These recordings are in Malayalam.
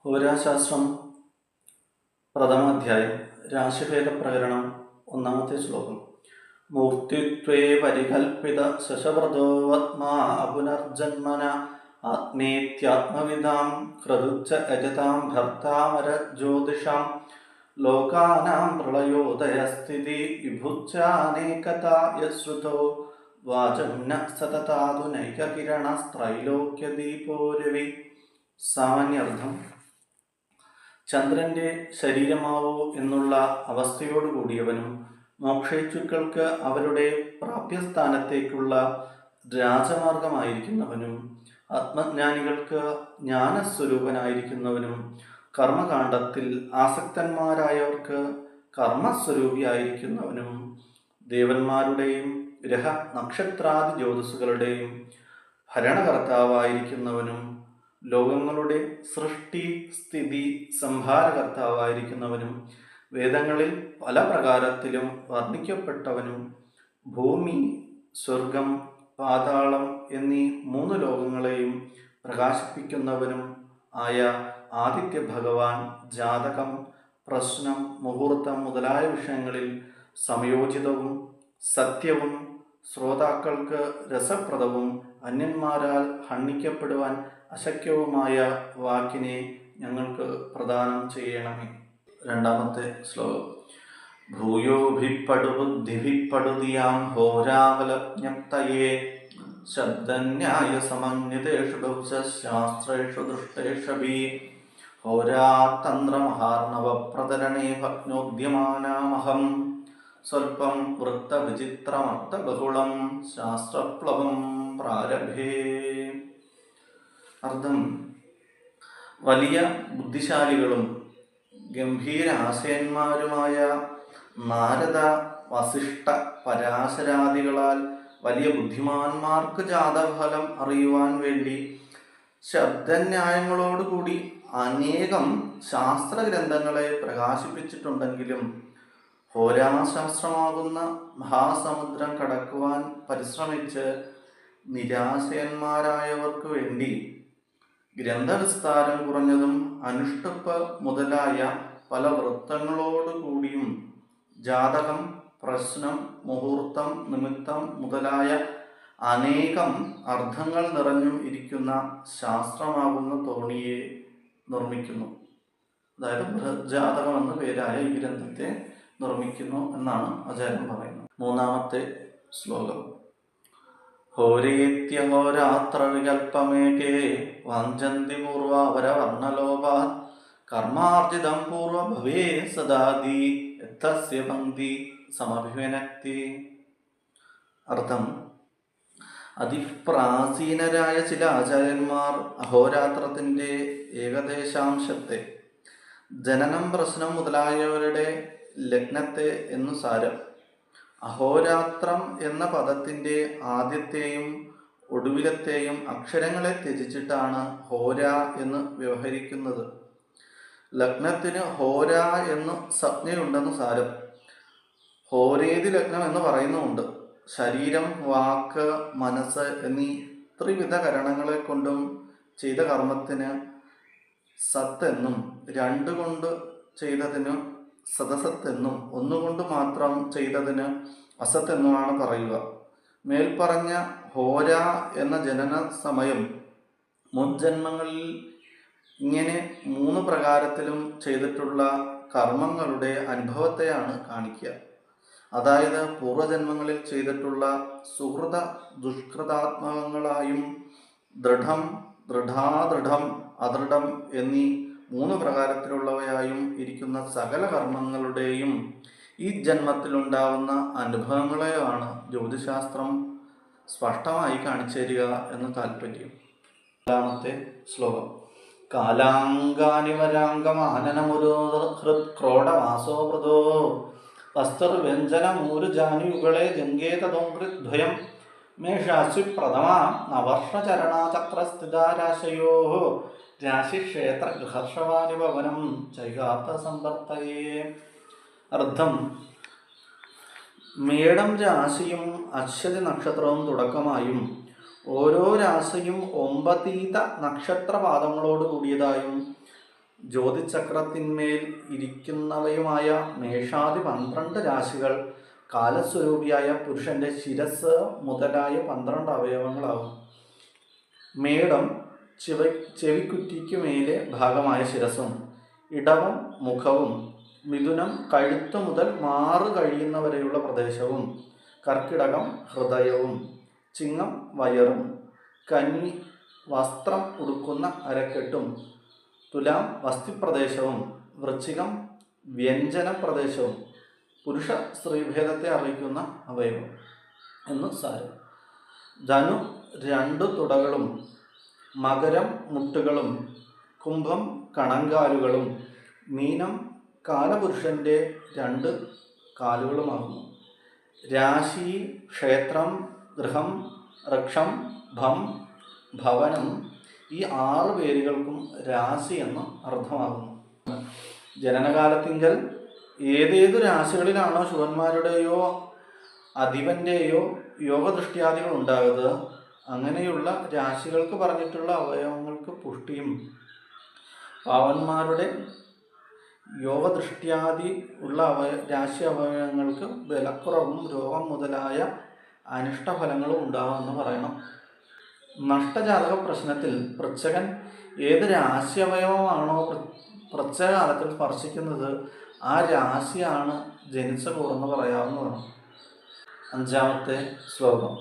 ഹോരാശാസ്ത്രം പ്രഥമാധ്യായം രാശിഭേദ പ്രകരണം ഒന്നാമത്തെ ശ്ലോകം. മൂർത്തിത്വേ പരികൽപ്പിത ശശവ്രതോവത്മാ പുനർജന്മന ആത്മേത്യാത്മവിദാം ക്രതുച്ച യജതാം ഭർത്താമര ജ്യോതിഷാം ലോകാനാം പ്രളയോദയസ്ഥിതി വിഭുച്ചാനേകതാ യശ്രുതോ വാചം ന സതതാതുനൈകകിരണസ്ത്രൈലോക്യദീപോരവി. സാമാന്യാർത്ഥം: ചന്ദ്രന്റെ ശരീരമാവോ എന്നുള്ള അവസ്ഥയോടുകൂടിയവനും മോക്ഷേച്ഛുക്കൾക്ക് അവരുടെ പ്രാപ്യസ്ഥാനത്തേക്കുള്ള രാജമാർഗമായിരിക്കുന്നവനും ആത്മജ്ഞാനികൾക്ക് ജ്ഞാനസ്വരൂപനായിരിക്കുന്നവനും കർമ്മകാണ്ഡത്തിൽ ആസക്തന്മാരായവർക്ക് കർമ്മസ്വരൂപിയായിരിക്കുന്നവനും ദേവന്മാരുടെയും ഗ്രഹ നക്ഷത്രാദി ജ്യോതിസുകളുടെയും ഭരണകർത്താവായിരിക്കുന്നവനും ലോകങ്ങളുടെ സൃഷ്ടി സ്ഥിതി സംഹാരകർത്താവായിരിക്കുന്നവനും വേദങ്ങളിൽ പല പ്രകാരത്തിലും വർണ്ണിക്കപ്പെട്ടവനും ഭൂമി, സ്വർഗം, പാതാളം എന്നീ 3 ലോകങ്ങളെയും പ്രകാശിപ്പിക്കുന്നവനും ആയ ആദിത്യ ഭഗവാൻ ജാതകം, പ്രശ്നം, മുഹൂർത്തം മുതലായ വിഷയങ്ങളിൽ സമയോചിതവും സത്യവും ശ്രോതാക്കൾക്ക് രസപ്രദവും അന്യന്മാരാൽ ഹണ്ണിക്കപ്പെടുവാൻ അശക്യവുമായ വാക്കിനെ ഞങ്ങൾക്ക് പ്രദാനം ചെയ്യണമേ. രണ്ടാമത്തെ ശ്ലോകം. ഭൂയോഭിപ്പടുബുദ്ധിഭിപ്പടുതിയാം ഹോരാവലജ്ഞപ്തയേ ശബ്ദന്യായ സമന്വിതേഷു ബഹുശാസ്ത്രേഷു ദൃഷ്ടേഷഭി ഹോരാതന്ത്രമഹാർണവ പ്രതരണേ ഭഗ്നോദ്യമാനാമഹം സ്വൽപം വൃത്തവിചിത്രമർത്ഥബഹുളം ശാസ്ത്രപ്ലവം പ്രാരഭേ. അർത്ഥം: വലിയ ബുദ്ധിശാലികളും ഗംഭീരാശയന്മാരുമായ നാരദ, വസിഷ്ഠ, പരാശരാദികളാൽ വലിയ ബുദ്ധിമാന്മാർക്ക് ജാതഫലം അറിയുവാൻ വേണ്ടി ശബ്ദന്യായങ്ങളോടുകൂടി അനേകം ശാസ്ത്രഗ്രന്ഥങ്ങളെ പ്രകാശിപ്പിച്ചിട്ടുണ്ടെങ്കിലും ഹോരാശാസ്ത്രമാകുന്ന മഹാസമുദ്രം കടക്കുവാൻ പരിശ്രമിച്ച് നിരാശയന്മാരായവർക്ക് വേണ്ടി ഗ്രന്ഥവിസ്താരം കുറഞ്ഞതും അനുഷ്ടുപ്പ് മുതലായ പല വൃത്തങ്ങളോടുകൂടിയും ജാതകം, പ്രശ്നം, മുഹൂർത്തം, നിമിത്തം മുതലായ അനേകം അർത്ഥങ്ങൾ നിറഞ്ഞും ഇരിക്കുന്ന ശാസ്ത്രമാകുന്ന തോണിയെ നിർമ്മിക്കുന്നു. അതായത് ബൃഹജ്ജാതകം എന്ന പേരായ ഈ ഗ്രന്ഥത്തെ നിർമ്മിക്കുന്നു എന്നാണ് ആചാര്യൻ പറയുന്നത്. മൂന്നാമത്തെ ശ്ലോകം. ഹോരേത്യഹോരാത്രവികൽപ്പമേകേ വാഞ്ചന്തി പൂർവാപരവർണ്ണലോപാത് കർമാർജിതം പൂർവഭവേ സദാദി യത്തസ്യ പങ്ക്തി സമഭിവനക്തി. അർത്ഥം: അതിപ്രാചീനരായ ചില ആചാര്യന്മാർ അഹോരാത്രത്തിൻ്റെ ഏകദേശാംശത്തെ ജനനം, പ്രശ്നം മുതലായവരുടെ ലഗ്നത്തെ എന്നു സാരം. അഹോരാത്രം എന്ന പദത്തിൻ്റെ ആദ്യത്തെയും ഒടുവിലത്തെയും അക്ഷരങ്ങളെ ത്യജിച്ചിട്ടാണ് ഹോര എന്ന് വ്യവഹരിക്കുന്നത്. ലഗ്നത്തിന് ഹോര എന്ന് സംജ്ഞയുണ്ടെന്ന് സാരം. ഹോരേതി ലഗ്നം എന്ന് പറയുന്നുമുണ്ട്. ശരീരം, വാക്ക്, മനസ്സ് എന്നീ ത്രിവിധ കരണങ്ങളെ കൊണ്ടും ചെയ്ത കർമ്മത്തിന് സത്ത് എന്നും, 2 കൊണ്ട് ചെയ്തതിന് സദസത്തെന്നും, 1 കൊണ്ട് മാത്രം ചെയ്തതിന് അസത്തെന്നുമാണ് പറയുക. മേൽപ്പറഞ്ഞ ഹോര എന്ന ജനന സമയം മുൻജന്മങ്ങളിൽ ഇങ്ങനെ 3 പ്രകാരത്തിലും ചെയ്തിട്ടുള്ള കർമ്മങ്ങളുടെ അനുഭവത്തെയാണ് കാണിക്കുക. അതായത് പൂർവജന്മങ്ങളിൽ ചെയ്തിട്ടുള്ള സുഹൃത ദുഷ്കൃതാത്മകങ്ങളായും ദൃഢം, ദൃഢാദൃഢം, അദൃഢം എന്നീ 3 പ്രകാരത്തിലുള്ളവയായും ഇരിക്കുന്ന സകല കർമ്മങ്ങളുടെയും ഈ ജന്മത്തിലുണ്ടാവുന്ന അനുഭവങ്ങളെയാണ് ജ്യോതിശാസ്ത്രം സ്പഷ്ടമായി കാണിച്ചു തരിക എന്ന് താല്പര്യം. രണ്ടാമത്തെ ശ്ലോകം. കാലാങ്കാനി വരാംഗമാനനമുരോ ഹൃത്ക്രോഡവാസോവൃതോ വസ്തുർവ്യഞ്ജനമൂരുജാനുയുകളെ ജങ്കേതദോങ്കൃദ്വയം മേഷാശി പ്രഥമാ നവർഷചരണാചക്രസ്ഥിതാരാശയോ രാശിക്ഷേത്ര ഗൃഹർഷവാനി ഭവനം ചൈകാത്ത സമ്പർത്തയേ. അർത്ഥം: മേടം രാശിയും അശ്വതി നക്ഷത്രവും തുടക്കമായും ഓരോ രാശിയും 9 നക്ഷത്രപാദങ്ങളോട് കൂടിയതായും ജ്യോതിചക്രത്തിന്മേൽ ഇരിക്കുന്നവയുമായ മേഷാദി 12 രാശികൾ കാലസ്വരൂപിയായ പുരുഷന്റെ ശിരസ് മുതലായ 12 അവയവങ്ങളാകും. മേടം ചെവിക്കുറ്റിക്കു മേലെ ഭാഗമായ ശിരസും, ഇടവം മുഖവും, മിഥുനം കഴുത്തു മുതൽ മാറ് കഴിയുന്നവരെയുള്ള പ്രദേശവും, കർക്കിടകം ഹൃദയവും, ചിങ്ങം വയറും, കന്നി വസ്ത്രം ഉടുക്കുന്ന അരക്കെട്ടും, തുലാം വസ്തിപ്രദേശവും, വൃശ്ചികം വ്യഞ്ജന പ്രദേശവും, പുരുഷ സ്ത്രീഭേദത്തെ അറിയിക്കുന്ന അവയവം എന്ന് സാരം. ധനു 2 തുടകളും, മകരം മുട്ടുകളും, കുംഭം കണങ്കാലുകളും, മീനം കാലപുരുഷന്റെ 2 കാലുകളുമാകുന്നു. രാശി, ക്ഷേത്രം, ഗൃഹം, വൃക്ഷം, ഭം, ഭവനം ഈ 6 പേരുകൾക്കും രാശി എന്ന് അർത്ഥമാകുന്നു. ജനനകാലത്തിങ്കൽ ഏതേതു രാശികളിലാണോ ശുഭന്മാരുടെയോ അധിപന്റെയോ യോഗദൃഷ്ടിയാദികൾ ഉണ്ടാകുന്നത്, അങ്ങനെയുള്ള രാശികൾക്ക് പറഞ്ഞിട്ടുള്ള അവയവങ്ങൾക്ക് പുഷ്ടിയും, പാവന്മാരുടെ യോഗദൃഷ്ടിയാദി ഉള്ള രാശി അവയവങ്ങൾക്ക് ബലക്കുറവും രോഗം മുതലായ അനിഷ്ടഫലങ്ങളും ഉണ്ടാകുമെന്ന് പറയണം. നഷ്ടജാതക പ്രശ്നത്തിൽ പൃച്ഛകൻ ഏത് രാശി അവയവമാണോ പ്രത്യേകകാലത്തിൽ സ്പർശിക്കുന്നത് ആ രാശിയാണ് ജനിച്ച കൂറെന്ന് പറയാവുന്നതാണ്. 5-ാമത്തെ ശ്ലോകം.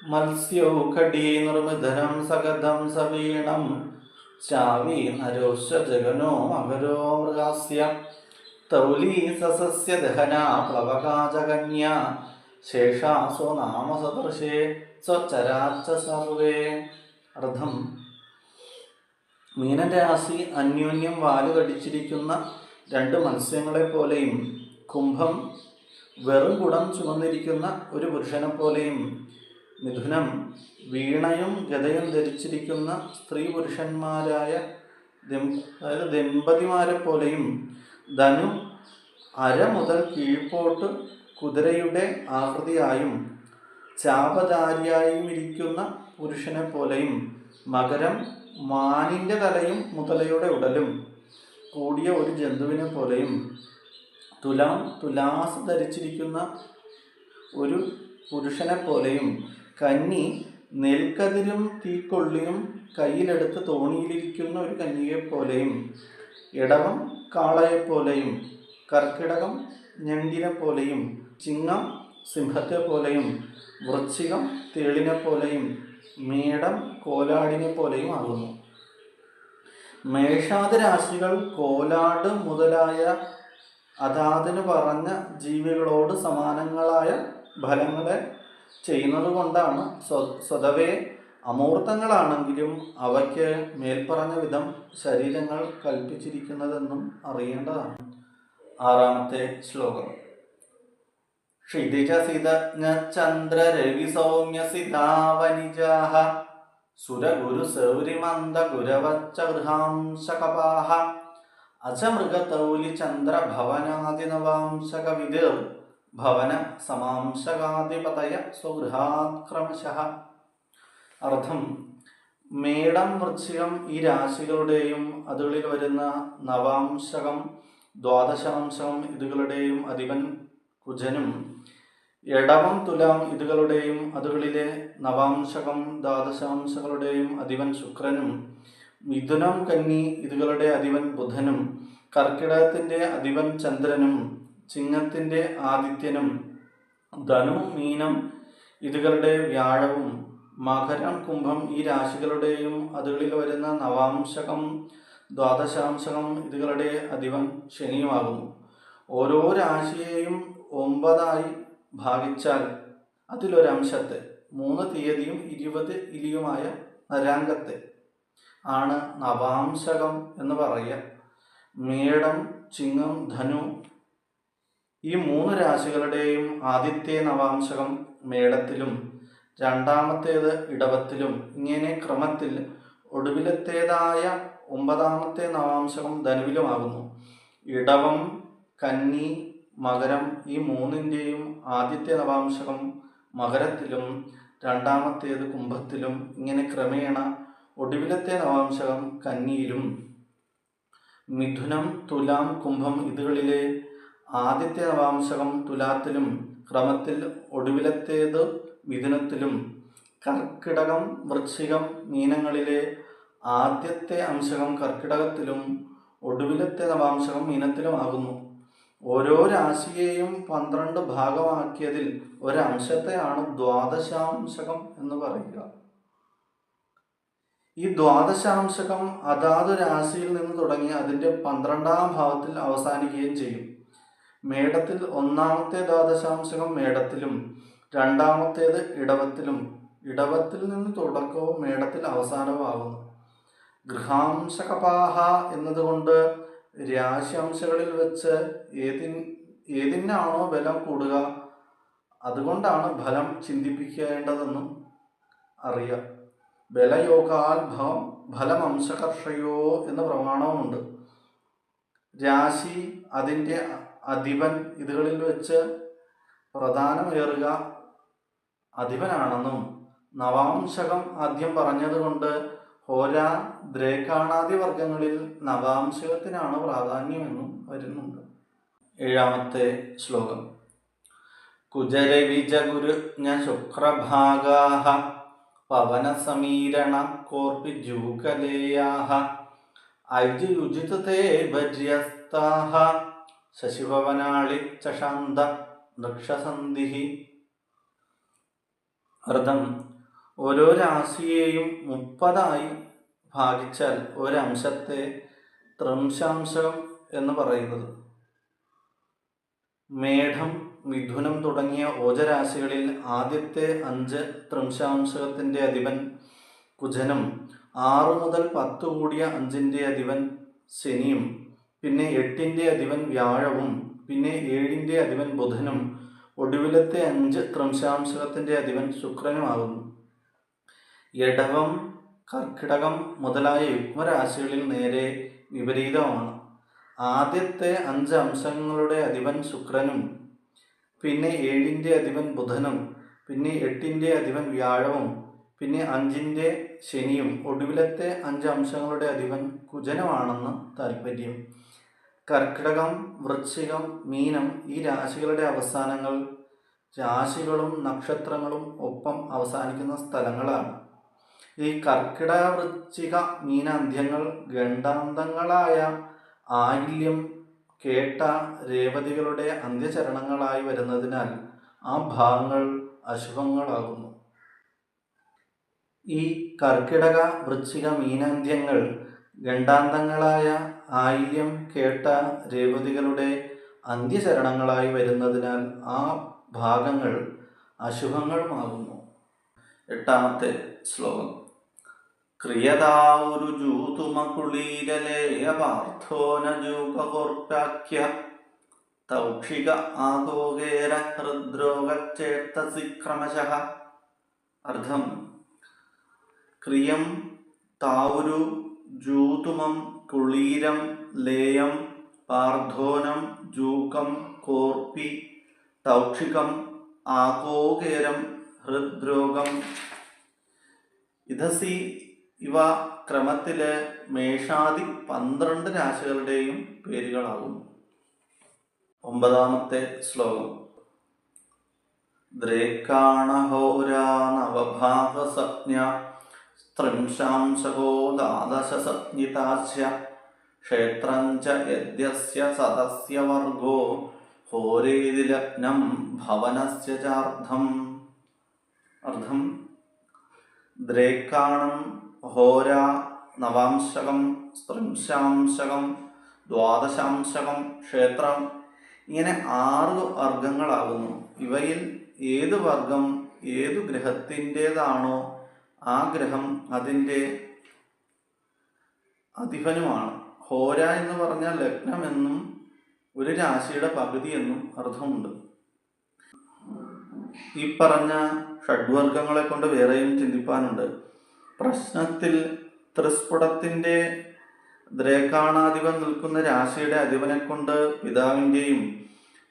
മത്സ്യൗഖഡീ നിർമിധനം സഗതം സവീണം ചാവീ നരോശ്വ ജഗനോ മകരോ മൃഗാസ്യ തൗലീ സസസ്യ ദഹനാ പ്ലവകാ ജഗന്യ ശേഷാസോ നാമ സദൃശേ സ്വചരാച്ച സർവേ. അർത്ഥം: മീനരാശി അന്യോന്യം വാല് കടിച്ചിരിക്കുന്ന 2 മത്സ്യങ്ങളെ പോലെയും, കുംഭം വെറും കുടം ചുമന്നിരിക്കുന്ന ഒരു പുരുഷനെ പോലെയും, മിഥുനം വീണയും ഗദയും ധരിച്ചിരിക്കുന്ന സ്ത്രീ പുരുഷന്മാരായ ദമ്പതിമാരെ പോലെയും, ധനു അര മുതൽ കീഴ്പോട്ട് കുതിരയുടെ ആകൃതിയായും ചാപധാരിയായും ഇരിക്കുന്ന പുരുഷനെ പോലെയും, മകരം മാനിൻ്റെ തലയും മുതലയുടെ ഉടലും കൂടിയ ഒരു ജന്തുവിനെ പോലെയും, തുലാം തുലാസ് ധരിച്ചിരിക്കുന്ന ഒരു പുരുഷനെ പോലെയും, കന്നി നെൽക്കതിരും തീക്കൊള്ളിയും കയ്യിലെടുത്ത് തോണിയിലിരിക്കുന്ന ഒരു കന്യകയെപ്പോലെയും, ഇടവം കാളയെപ്പോലെയും, കർക്കിടകം ഞണ്ടിനെ പോലെയും, ചിങ്ങം സിംഹത്തെ പോലെയും, വൃശ്ചികം തേളിനെ പോലെയും, മേടം കോലാടിനെ പോലെയും ആകുന്നു. മേഷാദി രാശികൾ കോലാട് മുതലായ അതാതിന് പറഞ്ഞ ജീവികളോട് സമാനങ്ങളായ ഫലങ്ങളെ ചെയ്യുന്നത് കൊണ്ടാണ് സ്വതവേ അമൂർത്തങ്ങളാണെങ്കിലും അവയ്ക്ക് മേൽപ്പറഞ്ഞ വിധം ശരീരങ്ങൾ കൽപ്പിച്ചിരിക്കുന്നതെന്നും അറിയേണ്ടതാണ്. 6-ാമത്തെ ശ്ലോകം. ക്ഷിതിജസിതജ്ഞചന്ദ്രരവിസൗമ്യസിതാവനിജാഃ സുരഗുരുസൗരിമന്ദഗുരവച്ചഗൃഹാംശകപാഃ അചമൃഗതൗലിചന്ദ്രഭവനാദിനവാംശകവിദിർ ഭവന സമാംശകാധിപതയ സ്വഗൃഹാത്ക്രമശഃ. അർത്ഥം: മേടം വൃശ്ചികം ഈ രാശികളുടെയും അതുകളിൽ വരുന്ന നവാംശകം ദ്വാദശാംശകം ഇതുകളുടെയും അധിപൻ കുജനും, എടവം തുലാം ഇതുകളുടെയും അതുകളിലെ നവാംശകം ദ്വാദശാംശകളുടെയും അധിപൻ ശുക്രനും, മിഥുനം കന്നി ഇതുകളുടെ അധിപൻ ബുധനും, കർക്കിടകത്തിൻ്റെ അധിപൻ ചന്ദ്രനും, ചിങ്ങത്തിൻ്റെ ആദിത്യനും, ധനു മീനം ഇതുകളുടെ വ്യാഴവും, മകരം കുംഭം ഈ രാശികളുടെയും അതുകളിൽ വരുന്ന നവാംശകം ദ്വാദശാംശകം ഇതുകളുടെ അധിപൻ ശനിയുമാകുന്നു. ഓരോ രാശിയെയും 9 ഭാഗിച്ചാൽ അതിലൊരംശത്തെ 3 തീയതിയും 20 ഇലിയുമായ നരാംഗത്തെ ആണ് നവാംശകം എന്ന് പറയുക. മേടം, ചിങ്ങം, ധനു ഈ 3 രാശികളുടെയും ആദ്യത്തെ നവാംശകം മേടത്തിലും രണ്ടാമത്തേത് ഇടവത്തിലും ഇങ്ങനെ ക്രമത്തിൽ ഒടുവിലത്തേതായ 9-ാമത്തെ നവാംശകം ധനുവിലുമാകുന്നു. ഇടവം, കന്നി, മകരം ഈ 3-ൻ്റെയും ആദ്യത്തെ നവാംശകം മകരത്തിലും രണ്ടാമത്തേത് കുംഭത്തിലും ഇങ്ങനെ ക്രമേണ ഒടുവിലത്തെ നവാംശകം കന്നിയിലും മിഥുനം, തുലാം, കുംഭം ഇതുകളിലെ ആദ്യത്തെ നവാംശകം തുലാത്തിലും ക്രമത്തിൽ ഒടുവിലത്തേത് മിഥുനത്തിലും, കർക്കിടകം, വൃശ്ചികം, മീനങ്ങളിലെ ആദ്യത്തെ അംശകം കർക്കിടകത്തിലും ഒടുവിലത്തെ നവാംശകം മീനത്തിലുമാകുന്നു. ഓരോ രാശിയെയും 12 ഭാഗമാക്കിയതിൽ ഒരംശത്തെയാണ് ദ്വാദശാംശകം എന്ന് പറയുക. ഈ ദ്വാദശാംശകം അതാതു രാശിയിൽ നിന്ന് തുടങ്ങി അതിൻ്റെ 12ാം ഭാവത്തിൽ അവസാനിക്കുകയും ചെയ്യും. മേടത്തിൽ ഒന്നാമത്തെ ദ്വാദശാംശകം മേടത്തിലും രണ്ടാമത്തേത് ഇടവത്തിലും, ഇടവത്തിൽ നിന്ന് തുടക്കവും മേടത്തിൽ അവസാനവുമാകുന്നു. ഗൃഹാംശകപാഹ എന്നതുകൊണ്ട് രാശ്യാംശകളിൽ വെച്ച് ഏതിനാണോ ബലം കൂടുക അതുകൊണ്ടാണ് ഫലം ചിന്തിപ്പിക്കേണ്ടതെന്നും അറിയാം. ബലയോഗാൽ ഫലമംശകർഷയോ എന്ന പ്രമാണവുമുണ്ട്. രാശി, അതിൻ്റെ അധിപൻ ഇതുകളിൽ വെച്ച് പ്രധാനമേറുക അധിപനാണെന്നും നവാംശകം ആദ്യം പറഞ്ഞതുകൊണ്ട് ഹോര, ദ്രേക്കാണാദി വർഗങ്ങളിൽ നവാംശകത്തിനാണ് പ്രാധാന്യമെന്നും വരുന്നുണ്ട്. 7-ാമത്തെ ശ്ലോകം. കുജരവിജഗുരുജ്ഞ ശുക്രഭാഗാഃ പവനസമീരണ കോർപ്പിജൂകലേയാഃ ഐജുയുജിതേ ഭജ്യസ്താഃ ശശിഭവനാളി ചഷാന്ത വൃക്ഷസന്ധിഃ. അർത്ഥം: ഓരോ രാശിയെയും 30 ഭാഗിച്ചാൽ ഒരംശത്തെ ത്രംശാംശകം എന്ന് പറയുന്നത്. മേഢം, മിഥുനം തുടങ്ങിയ ഓജരാശികളിൽ ആദ്യത്തെ 5 ത്രംശാംശകത്തിൻ്റെ അധിപൻ കുജനും 6 മുതൽ 10 കൂടിയ 5ൻ്റെ അധിപൻ ശനിയും, പിന്നെ 8ൻ്റെ അധിപൻ വ്യാഴവും, പിന്നെ 7ൻ്റെ അധിപൻ ബുധനും, ഒടുവിലത്തെ 5 ത്രംശാംശകത്തിൻ്റെ അധിപൻ ശുക്രനുമാകുന്നു. ഇടവം, കർക്കിടകം മുതലായ യുഗ്മരാശികളിൽ നേരെ വിപരീതമാണ്. ആദ്യത്തെ 5 അംശങ്ങളുടെ അധിപൻ ശുക്രനും, പിന്നെ 7ൻ്റെ അധിപൻ ബുധനും, പിന്നെ 8ൻ്റെ അധിപൻ വ്യാഴവും, പിന്നെ 5ൻ്റെ ശനിയും, ഒടുവിലത്തെ 5 അംശങ്ങളുടെ അധിപൻ കുജനുമാണെന്ന് താൽപ്പര്യം. കർക്കിടകം, വൃശ്ചികം, മീനം ഈ രാശികളുടെ അവസാനങ്ങൾ രാശികളും നക്ഷത്രങ്ങളും ഒപ്പം അവസാനിക്കുന്ന സ്ഥലങ്ങളാണ്. ഈ കർക്കിടക, വൃശ്ചിക, മീനാന്ത്യങ്ങൾ ഗണ്ഡാന്തങ്ങളായ ആയില്യം, കേട്ട, രേവതികളുടെ അന്ത്യചരണങ്ങളായി വരുന്നതിനാൽ ആ ഭാഗങ്ങൾ അശുഭങ്ങളാകുന്നു. ഈ കർക്കിടക, വൃശ്ചിക, മീനാന്ത്യങ്ങൾ ഗണ്ഡാന്തങ്ങളായ ആയില്യം, കേട്ട, രേവതികളുടെ അന്ത്യചരണങ്ങളായി വരുന്നതിനാൽ ആ ഭാഗങ്ങൾ അശുഭങ്ങളുമാകുന്നു. 8-ാമത്തെ ശ്ലോകം. ക്രിയതാവുരുജൂതുമകുളീരലേയപാർത്ഥോനജൂകോർപ്യാഖ്യ തൗക്ഷിക ആഗോഗേര ഹൃദ്രോഗചേതസി ക്രമശഃ. അർത്ഥം: ക്രിയം, താവുരു, ജൂതുമം, കുളീരം, ലേയം, പാർഥോനം, ജൂകം, കോർപ്പി, തൗക്ഷികം, ആഗോഗേരം, ഹൃദ്രോഗം, ഇതസി ഇവ ക്രമത്തില് മേഷാദി 12 രാശികളുടെയും പേരുകളാകുന്നു. 9-ാമത്തെ ശ്ലോകം. ദ്രേക്കാണഹോരാ നവഭാഗസജ്ഞ ത്രിംശാംശകോ ദ്വാദശസഞ്ജിതാസ്യ ക്ഷേത്രഞ്ച യദ്യസ്യ സദസ്യ വർഗോ ഹോരേതി ലഗ്നം ഭവനസ്യ ചാർദ്ധം. അർത്ഥം: ദ്രേക്കാണം, ഹോര, നവാംശകം, ത്രിംശാംശകം, ദ്വാദശാംശകം, ക്ഷേത്രം ഇങ്ങനെ 6 വർഗങ്ങളാകുന്നു. ഇവയിൽ ഏത് വർഗം ഏതു ഗ്രഹത്തിൻ്റേതാണോ ആ ഗ്രഹം അതിൻ്റെ അധിപനുമാണ്. ഹോര എന്ന് പറഞ്ഞാൽ ലഗ്നം എന്നും ഒരു രാശിയുടെ പകുതി എന്നും അർത്ഥമുണ്ട്. ഈ പറഞ്ഞ ഷഡ്വർഗങ്ങളെ കൊണ്ട് വേറെയും ചിന്തിപ്പാനുണ്ട്. പ്രശ്നത്തിൽ ത്രിസ്ഫുടത്തിൻ്റെ ദ്രേക്കാണാധിപൻ നിൽക്കുന്ന രാശിയുടെ അധിപനെ കൊണ്ട് പിതാവിൻ്റെയും,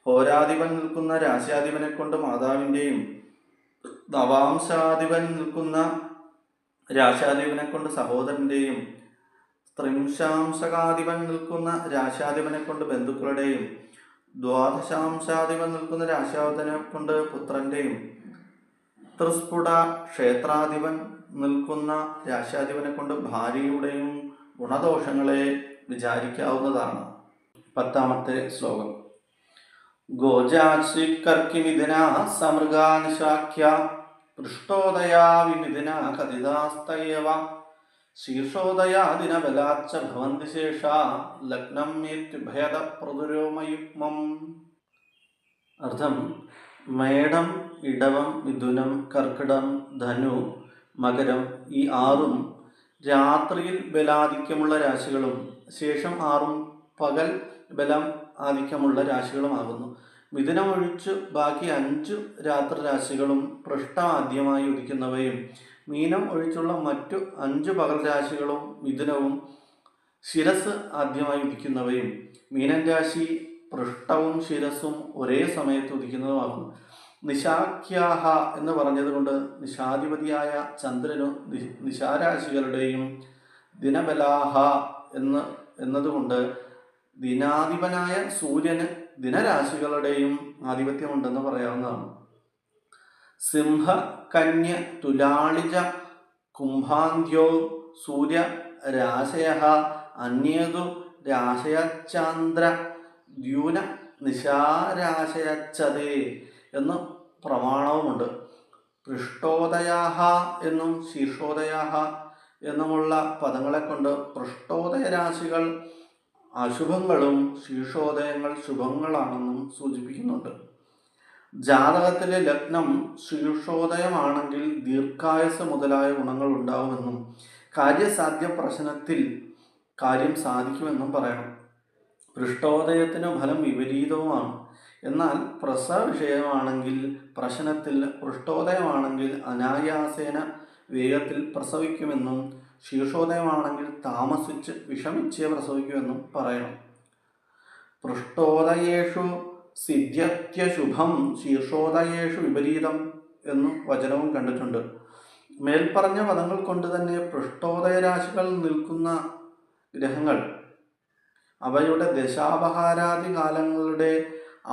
ഹോരാധിപൻ നിൽക്കുന്ന രാശ്യാധിപനെ കൊണ്ട് മാതാവിൻ്റെയും, നവാംശാധിപൻ നിൽക്കുന്ന രാശാധിപനെ കൊണ്ട് സഹോദരൻ്റെയും, ത്രിംശാംശകാധിപൻ നിൽക്കുന്ന രാശാധിപനെ കൊണ്ട് ബന്ധുക്കളുടെയും ദ്വാദശാംശാധിപൻ നിൽക്കുന്ന രാശാധിപനെ കൊണ്ട് പുത്രന്റെയും ത്രിസ്ഫുട ക്ഷേത്രാധിപൻ നിൽക്കുന്ന രാശാധിപനെ കൊണ്ട് ഭാര്യയുടെയും ഗുണദോഷങ്ങളെ വിചാരിക്കാവുന്നതാണ്. 10-ാമത്തെ ശ്ലോകം. ഗോജാശ്രികർക്കിമിഥുന സമൃഗാനിശാഖ്യ പൃഷ്ടോദയാ വിമിഥുന കഥിതാസ്തയേവ ശീർഷോദയാദിനബലാച്ച ഭവന്തി ശേഷാ ലഗ്നം മേത്യുഭയത പ്രതുരോമയുഗ്മം. അർത്ഥം: മേടം, ഇടവം, മിഥുനം, കർക്കിടം, ധനു, മകരം ഈ 6 രാത്രിയിൽ ബലാധിക്യമുള്ള രാശികളും ശേഷം 6 പകൽ ബലം ആധിക്യമുള്ള രാശികളുമാകുന്നു. മിഥുനം ഒഴിച്ച് ബാക്കി 5 രാത്രി രാശികളും പൃഷ്ഠാദ്യമായി ഉദിക്കുന്നവയും മീനം ഒഴിച്ചുള്ള മറ്റു 5 പകൽ രാശികളും മിഥുനവും ശിരസ് ആദ്യമായി ഉദിക്കുന്നവയും മീനൻ രാശി പൃഷ്ഠവും ശിരസും ഒരേ സമയത്ത് ഉദിക്കുന്നതുമാകുന്നു. നിശാഖ്യാഹ എന്ന് പറഞ്ഞതുകൊണ്ട് നിശാധിപതിയായ ചന്ദ്രനു നിശാരാശികളുടെയും ദിനബലാഹ എന്നതുകൊണ്ട് ദിനാധിപനായ സൂര്യന് ദിനരാശികളുടെയും ആധിപത്യമുണ്ടെന്ന് പറയാവുന്നതാണ്. സിംഹ, കന്യ, തുലാളിജ, കുംഭാന്ധ്യോ സൂര്യ രാശയഃ അന്യേതു രാശയച്ചാന്ദ്ര ദ്യൂന നിശാരാശയച്ചതേ എന്ന് പ്രമാണവുമുണ്ട്. പൃഷ്ടോദയാഹ എന്നും ശീർഷോദയാഹ എന്നുമുള്ള പദങ്ങളെ കൊണ്ട് പൃഷ്ടോദയ രാശികൾ അശുഭങ്ങളും ശീർഷോദയങ്ങൾ ശുഭങ്ങളാണെന്നും സൂചിപ്പിക്കുന്നുണ്ട്. ജാതകത്തിലെ ലഗ്നം ശീർഷോദയമാണെങ്കിൽ ദീർഘായുസ് മുതലായ ഗുണങ്ങൾ ഉണ്ടാവുമെന്നും കാര്യസാധ്യ പ്രശ്നത്തിൽ കാര്യം സാധിക്കുമെന്നും പറയണം. പൃഷ്ടോദയത്തിന് ഫലം വിപരീതവുമാണ്. എന്നാൽ പ്രസവ വിഷയമാണെങ്കിൽ പ്രശ്നത്തിൽ, പൃഷ്ടോദയമാണെങ്കിൽ അനായാസേന വേഗത്തിൽ പ്രസവിക്കുമെന്നും ശീർഷോദയമാണെങ്കിൽ താമസിച്ച് വിഷമിച്ചേ പ്രസവിക്കുമെന്നും പറയണം. പൃഷ്ടോദയേഷു സിദ്ധ്യത്യശുഭം ശീർഷോദയേഷു വിപരീതം എന്നും വചനവും കണ്ടിട്ടുണ്ട്. മേൽപ്പറഞ്ഞ പദങ്ങൾ കൊണ്ട് തന്നെ പൃഷ്ടോദയ രാശികൾ നിൽക്കുന്ന ഗ്രഹങ്ങൾ അവയുടെ ദശാപഹാരാദി കാലങ്ങളുടെ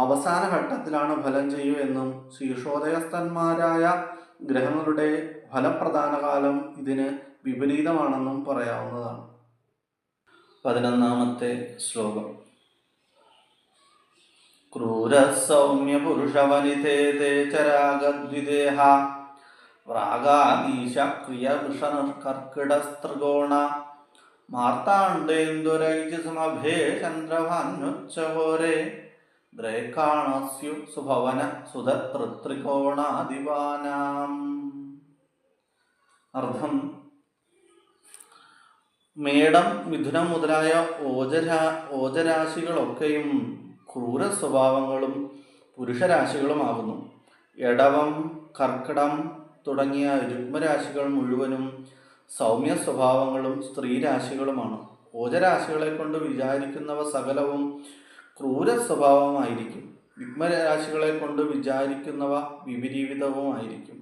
അവസാന ഘട്ടത്തിലാണ് ഫലം ചെയ്യുക എന്നും ശീർഷോദയസ്ഥന്മാരായ ഗ്രഹങ്ങളുടെ ഫലപ്രധാന കാലം ഇതിന് വിപരീതമാണെന്നും പറയാവുന്നതാണ്. 11-ാമത്തെ ശ്ലോകം. ക്രൂരസൗമ്യ പുരുഷവനിതേ ചരാഗദ്വിദേഹ വ്രാഗാദീശ ക്രിയവൃഷകർക്കിടസ്ത്രികോണ മാർത്താണ്ഡേന്ദുരൈജസമഭേ ചന്ദ്രഭാനുച്ചഹോരേ ദ്രേക്കാണസ്യു സുഭവന സുതത്രിത്രികോണാദിവാനാം. അർത്ഥം: മേടം, മിഥുനം മുതലായ ഓജരാശികളൊക്കെയും ക്രൂര സ്വഭാവങ്ങളും പുരുഷരാശികളുമാകുന്നു. എടവം, കർക്കിടം തുടങ്ങിയ രുഗ്മരാശികൾ മുഴുവനും സൗമ്യ സ്വഭാവങ്ങളും സ്ത്രീരാശികളുമാണ്. ഓജരാശികളെ കൊണ്ട് വിചാരിക്കുന്നവ സകലവും ക്രൂര സ്വഭാവമായിരിക്കും. യുഗ്മരാശികളെ കൊണ്ട് വിചാരിക്കുന്നവ വിപരീതവുമായിരിക്കും.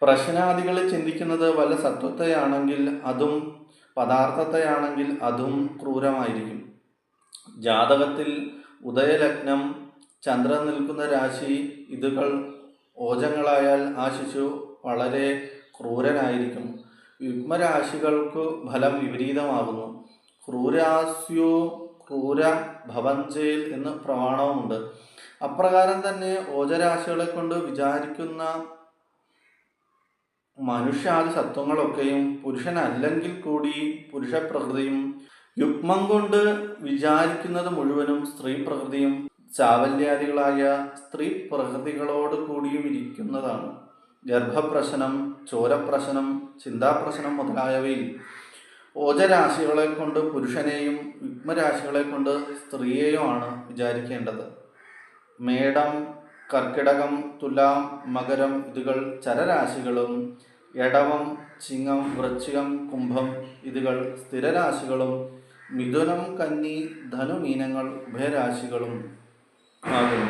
പ്രശ്നാദികളിൽ ചിന്തിക്കുന്നത് വല്ല സത്വത്തെയാണെങ്കിൽ അതും പദാർത്ഥത്തെയാണെങ്കിൽ അതും ക്രൂരമായിരിക്കും. ജാതകത്തിൽ ഉദയലഗ്നം, ചന്ദ്രൻ നിൽക്കുന്ന രാശി ഇതുകൾ ഓജങ്ങളായാൽ ആ ശിശു വളരെ ക്രൂരനായിരിക്കും. യുഗ്മരാശികൾക്ക് ഫലം വിപരീതമാകുന്നു. ക്രൂരാസ്യോ ക്രൂര ഭവഞ്ചേൽ എന്ന് പ്രമാണവുമുണ്ട്. അപ്രകാരം തന്നെ ഓജരാശികളെ കൊണ്ട് വിചാരിക്കുന്ന മനുഷ്യാദി സത്വങ്ങളൊക്കെയും പുരുഷനല്ലെങ്കിൽ കൂടി പുരുഷപ്രകൃതിയും, യുഗ്മം കൊണ്ട് വിചാരിക്കുന്നത് മുഴുവനും സ്ത്രീ പ്രകൃതിയും ചാവല്യാദികളായ സ്ത്രീ പ്രകൃതികളോട് കൂടിയും ഇരിക്കുന്നതാണ്. ഗർഭപ്രശ്നം, ചോരപ്രശ്നം, ചിന്താപ്രശ്നം മുതലായവയിൽ ഓജരാശികളെ കൊണ്ട് പുരുഷനെയും യുഗ്മരാശികളെ കൊണ്ട് സ്ത്രീയെയുമാണ് വിചാരിക്കേണ്ടത്. മേടം, കർക്കിടകം, തുലാം, മകരം ഇതുകൾ ചരരാശികളും എടവം, ചിങ്ങം, വൃശ്ചികം, കുംഭം ഇതുകൾ സ്ഥിരരാശികളും മിഥുനം, കന്നി, ധനു, മീനങ്ങൾ ഉഭയരാശികളും ആകുന്നു.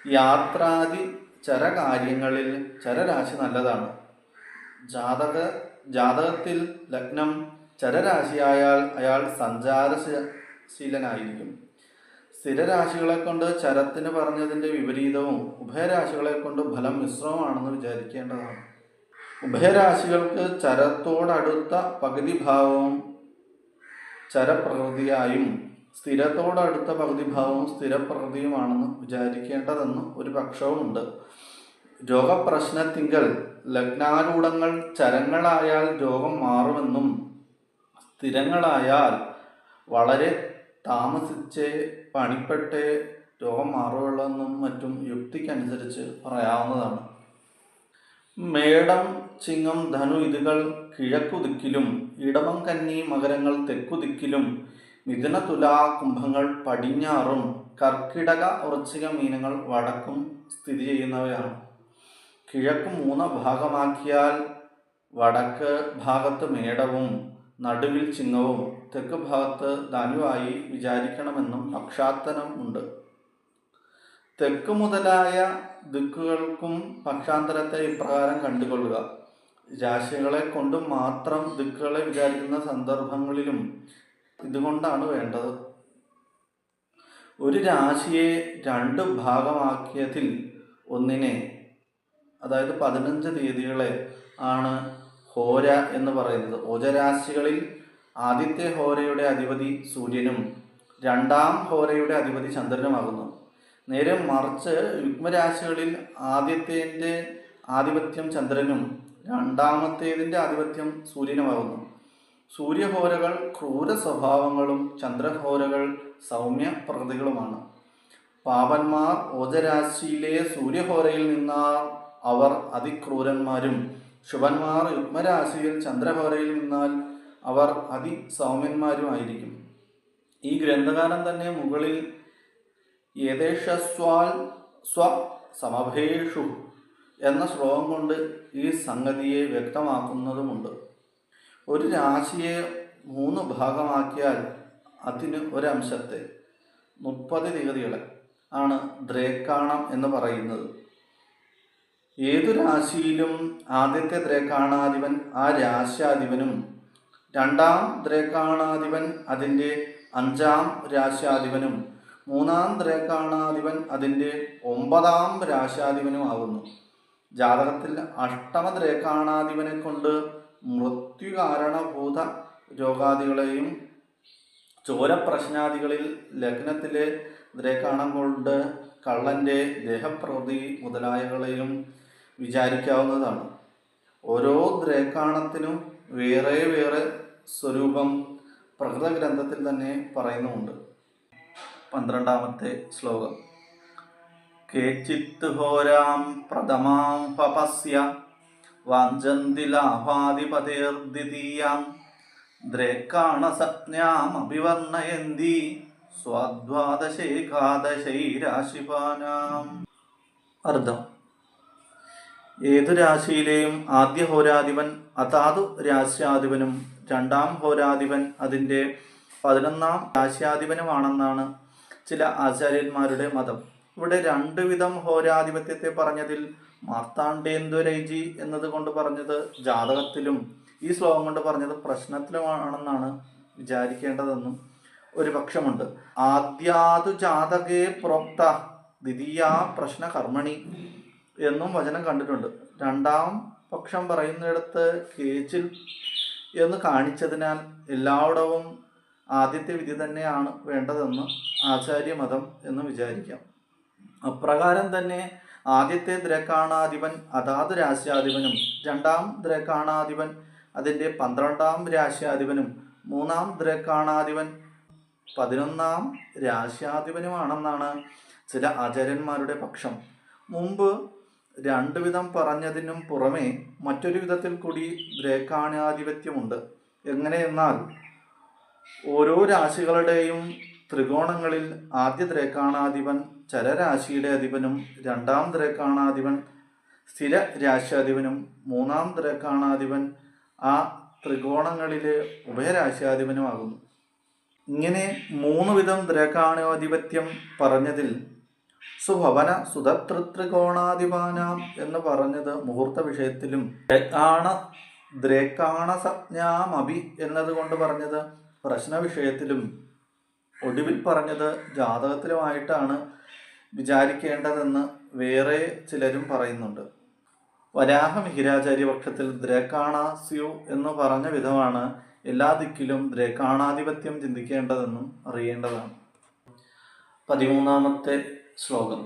യാത്രാദി ചരകാര്യങ്ങളിൽ ചരരാശി നല്ലതാണ്. ജാതകത്തിൽ ലഗ്നം ചരരാശിയായാൽ അയാൾ സഞ്ചാരശീലനായിരിക്കും. സ്ഥിരരാശികളെ കൊണ്ട് ചരത്തിന് പറഞ്ഞതിൻ്റെ വിപരീതവും ഉഭയരാശികളെ കൊണ്ട് ഫലം മിശ്രവുമാണെന്ന് വിചാരിക്കേണ്ടതാണ്. ഉഭയരാശികൾക്ക് ചരത്തോടടുത്ത പകുതി ഭാവവും ചരപ്രകൃതിയായും സ്ഥിരത്തോടടുത്ത പകുതി ഭാവവും സ്ഥിരപ്രകൃതിയുമാണെന്ന് വിചാരിക്കേണ്ടതെന്ന് ഒരു പക്ഷവുമുണ്ട്. രോഗപ്രശ്നത്തിങ്കൽ ലഗ്നാരൂഢങ്ങൾ ചരങ്ങളായാൽ രോഗം മാറുമെന്നും സ്ഥിരങ്ങളായാൽ വളരെ താമസിച്ചേ പണിപ്പെട്ടേ രോഗം മാറുകയുള്ളെന്നും മറ്റും യുക്തിക്കനുസരിച്ച് പറയാവുന്നതാണ്. മേടം, ചിങ്ങം, ധനു ഇതുകൾ കിഴക്കുദിക്കിലും ഇടവം, കന്നി, മകരങ്ങൾ തെക്കുദിക്കിലും മിഥുന, തുലാ, കുംഭങ്ങൾ പടിഞ്ഞാറും കർക്കിടക, വൃശ്ചിക, മീനങ്ങൾ വടക്കും സ്ഥിതി ചെയ്യുന്നവയാണ്. കിഴക്ക് 3 ഭാഗമാക്കിയാൽ വടക്ക് ഭാഗത്ത് മേടവും നടുവിൽ ചിങ്ങവും തെക്ക് ഭാഗത്ത് ധനുവായി വിചാരിക്കണമെന്നും പക്ഷാന്തരം ഉണ്ട്. തെക്ക് മുതലായ ദിക്കുകൾക്കും പക്ഷാന്തരത്തെ ഇപ്രകാരം കണ്ടുകൊള്ളുക. രാശികളെ കൊണ്ട് മാത്രം ദിക്കുകളെ വിചാരിക്കുന്ന സന്ദർഭങ്ങളിലും ഇതുകൊണ്ടാണ് വേണ്ടത്. ഒരു രാശിയെ 2 ഭാഗമാക്കിയതിൽ ഒന്നിനെ, അതായത് 15 തീയതികളെ ആണ് ഹോര എന്ന് പറയുന്നത്. ഓജരാശികളിൽ ആദ്യത്തെ ഹോരയുടെ അധിപതി സൂര്യനും രണ്ടാം ഹോരയുടെ അധിപതി ചന്ദ്രനുമാകുന്നു. നേരെ മറിച്ച് യുഗ്മരാശികളിൽ ആദ്യത്തേതിൻ്റെ ആധിപത്യം ചന്ദ്രനും രണ്ടാമത്തേതിൻ്റെ ആധിപത്യം സൂര്യനുമാകുന്നു. സൂര്യഹോരകൾ ക്രൂര സ്വഭാവങ്ങളും ചന്ദ്രഹോരകൾ സൗമ്യ പ്രകൃതികളുമാണ്. പാപന്മാർ ഓജരാശിയിലെ സൂര്യഹോരയിൽ നിന്നാൽ അവർ അതിക്രൂരന്മാരും, ശുഭന്മാർ യുഗ്മരാശിയിൽ ചന്ദ്രഹോരയിൽ നിന്നാൽ അവർ അതിസൗമ്യന്മാരുമായിരിക്കും. ഈ ഗ്രന്ഥകാരൻ തന്നെ മുകളിൽ യേതേഷസ്വാൽ സ്വ സമഭേഷു എന്ന ശ്ലോകം കൊണ്ട് ഈ സംഗതിയെ വ്യക്തമാക്കുന്നതുമുണ്ട്. ഒരു രാശിയെ 3 ഭാഗമാക്കിയാൽ അതിന് ഒരംശത്തെ 30 തീയതികളെ ആണ് ദ്രേക്കാണം എന്ന് പറയുന്നത്. ഏതു രാശിയിലും ആദ്യത്തെ ദ്രേക്കാണാധിപൻ ആ രാശ്യാധിപനും രണ്ടാം ദ്രേക്കാണാധിപൻ അതിൻ്റെ 5ാം രാശ്യാധിപനും 3ാം ദ്രേക്കാണാധിപൻ അതിൻ്റെ 9ാം രാശ്യാധിപനുമാകുന്നു. ജാതകത്തിൽ അഷ്ടമ ദ്രേക്കാണാധിപനെ കൊണ്ട് മൃത്യുകാരണഭൂത രോഗാദികളെയും ചോരപ്രശ്നാദികളിൽ ലഗ്നത്തിലെ ദ്രേക്കാണം കൊണ്ട് കള്ളൻ്റെ ദേഹപ്രകൃതി മുതലായവകളെയും വിചാരിക്കാവുന്നതാണ്. ഓരോ ദ്രേക്കാണത്തിനും വേറെ വേറെ സ്വരൂപം പ്രകൃതഗ്രന്ഥത്തിൽ തന്നെ പറയുന്നുമുണ്ട്. 12ാമത്തെ ശ്ലോകം. കേചിത് ഹോരാം പ്രഥമാം പപസ്യ വാഞ്ചന്തി ലാഭാധിപതേർദ്വിതീയാം ദ്രേക്കാണസജ്ഞാം അഭിവർണയന്തി സ്വാദ്വാദശേകാദശൈരാശിപാനാം. അർത്ഥം: ഏതു രാശിയിലെയും ആദ്യ ഹോരാധിപൻ അതാതു രാശ്യാധിപനും രണ്ടാം ഹോരാധിപൻ അതിൻ്റെ 11ാം രാശ്യാധിപനുമാണെന്നാണ് ചില ആചാര്യന്മാരുടെ മതം. ഇവിടെ 2 വിധം ഹോരാധിപത്യത്തെ പറഞ്ഞതിൽ മാർത്താണ്ഡേന്ദ്വരൈജി എന്നതുകൊണ്ട് പറഞ്ഞത് ജാതകത്തിലും ഈ ശ്ലോകം കൊണ്ട് പറഞ്ഞത് പ്രശ്നത്തിലുമാണെന്നാണ് വിചാരിക്കേണ്ടതെന്നും ഒരു പക്ഷമുണ്ട്. ആദ്യാതു ജാതകേ പ്രോക്ത ദ്വിതീയ പ്രശ്ന കർമ്മണി എന്നും വചനം കണ്ടിട്ടുണ്ട്. 2ാം പക്ഷം പറയുന്നിടത്ത് കേച്ചിൽ എന്ന് കാണിച്ചതിനാൽ എല്ലായിടവും ആദ്യത്തെ വിധി തന്നെയാണ് വേണ്ടതെന്ന് ആചാര്യമതം എന്ന് വിചാരിക്കാം. അപ്രകാരം തന്നെ ആദ്യത്തെ ദ്രേക്കാണാധിപൻ അതാത് രാശ്യാധിപനും 2ാം ദ്രേക്കാണാധിപൻ അതിൻ്റെ 12ാം രാശ്യാധിപനും 3ാം ദ്രേക്കാണാധിപൻ 11ാം രാശ്യാധിപനുമാണെന്നാണ് ചില ആചാര്യന്മാരുടെ പക്ഷം. മുമ്പ് 2 വിധം പറഞ്ഞതിനും പുറമെ മറ്റൊരു വിധത്തിൽ കൂടി ദ്രേക്കാണാധിപത്യമുണ്ട്. എങ്ങനെയെന്നാൽ ഓരോ രാശികളുടെയും ത്രികോണങ്ങളിൽ ആദ്യ ദ്രേക്കാണാധിപൻ ചരരാശിയുടെ അധിപനും 2ാം ദ്രേക്കാണാധിപൻ സ്ഥിര രാശ്യാധിപനും 3ാം ദ്രേക്കാണാധിപൻ ആ ത്രികോണങ്ങളിലെ ഉഭയരാശ്യാധിപനുമാകുന്നു. ഇങ്ങനെ 3 വിധം ദ്രേക്കാണാധിപത്യം പറഞ്ഞതിൽ സുഭവന സുതതൃത്രികോണാധിപാനാം എന്ന് പറഞ്ഞത് മുഹൂർത്ത വിഷയത്തിലും ദ്രേക്കാണ ദ്രേക്കാണസജ്ഞാമഭി എന്നതുകൊണ്ട് പറഞ്ഞത് പ്രശ്ന വിഷയത്തിലും ഒടുവിൽ പറഞ്ഞത് ജാതകത്തിലുമായിട്ടാണ് വിചാരിക്കേണ്ടതെന്ന് വേറെ ചിലരും പറയുന്നുണ്ട്. വരാഹ മിഹിരാചാര്യപക്ഷത്തിൽ ദ്രേക്കാണാസ്യു എന്ന് പറഞ്ഞ വിധമാണ് എല്ലാ ദിക്കിലും ദ്രേക്കാണാധിപത്യം ചിന്തിക്കേണ്ടതെന്നും അറിയേണ്ടതാണ്. 13-ാമത്തെ ശ്ലോകം